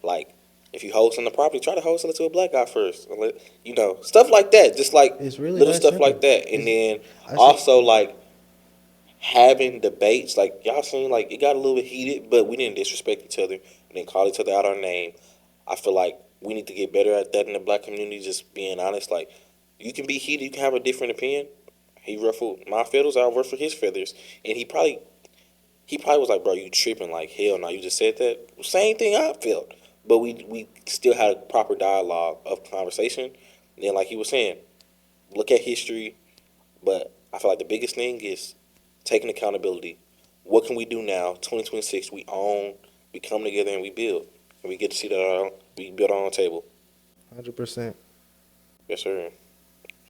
Like, if you wholesale the property, try to wholesale it to a black guy first. You know, stuff like that. Just like It's really little that stuff like simple. that. And It's, then I see. also like having debates. Like y'all seen, like it got a little bit heated, but we didn't disrespect each other. We didn't call each other out our name. I feel like we need to get better at that in the black community. Just being honest. Like you can be heated, you can have a different opinion. He ruffled my feathers, I ruffled his feathers, and he probably was like, bro, you tripping? Like, hell no, you just said that. Same thing I felt. But we still had a proper dialogue of conversation. And then, like he was saying, look at history. But I feel like the biggest thing is taking accountability. What can we do now? 2026, we own, we come together and we build. And we get to see that we build our own table. 100%. Yes, sir.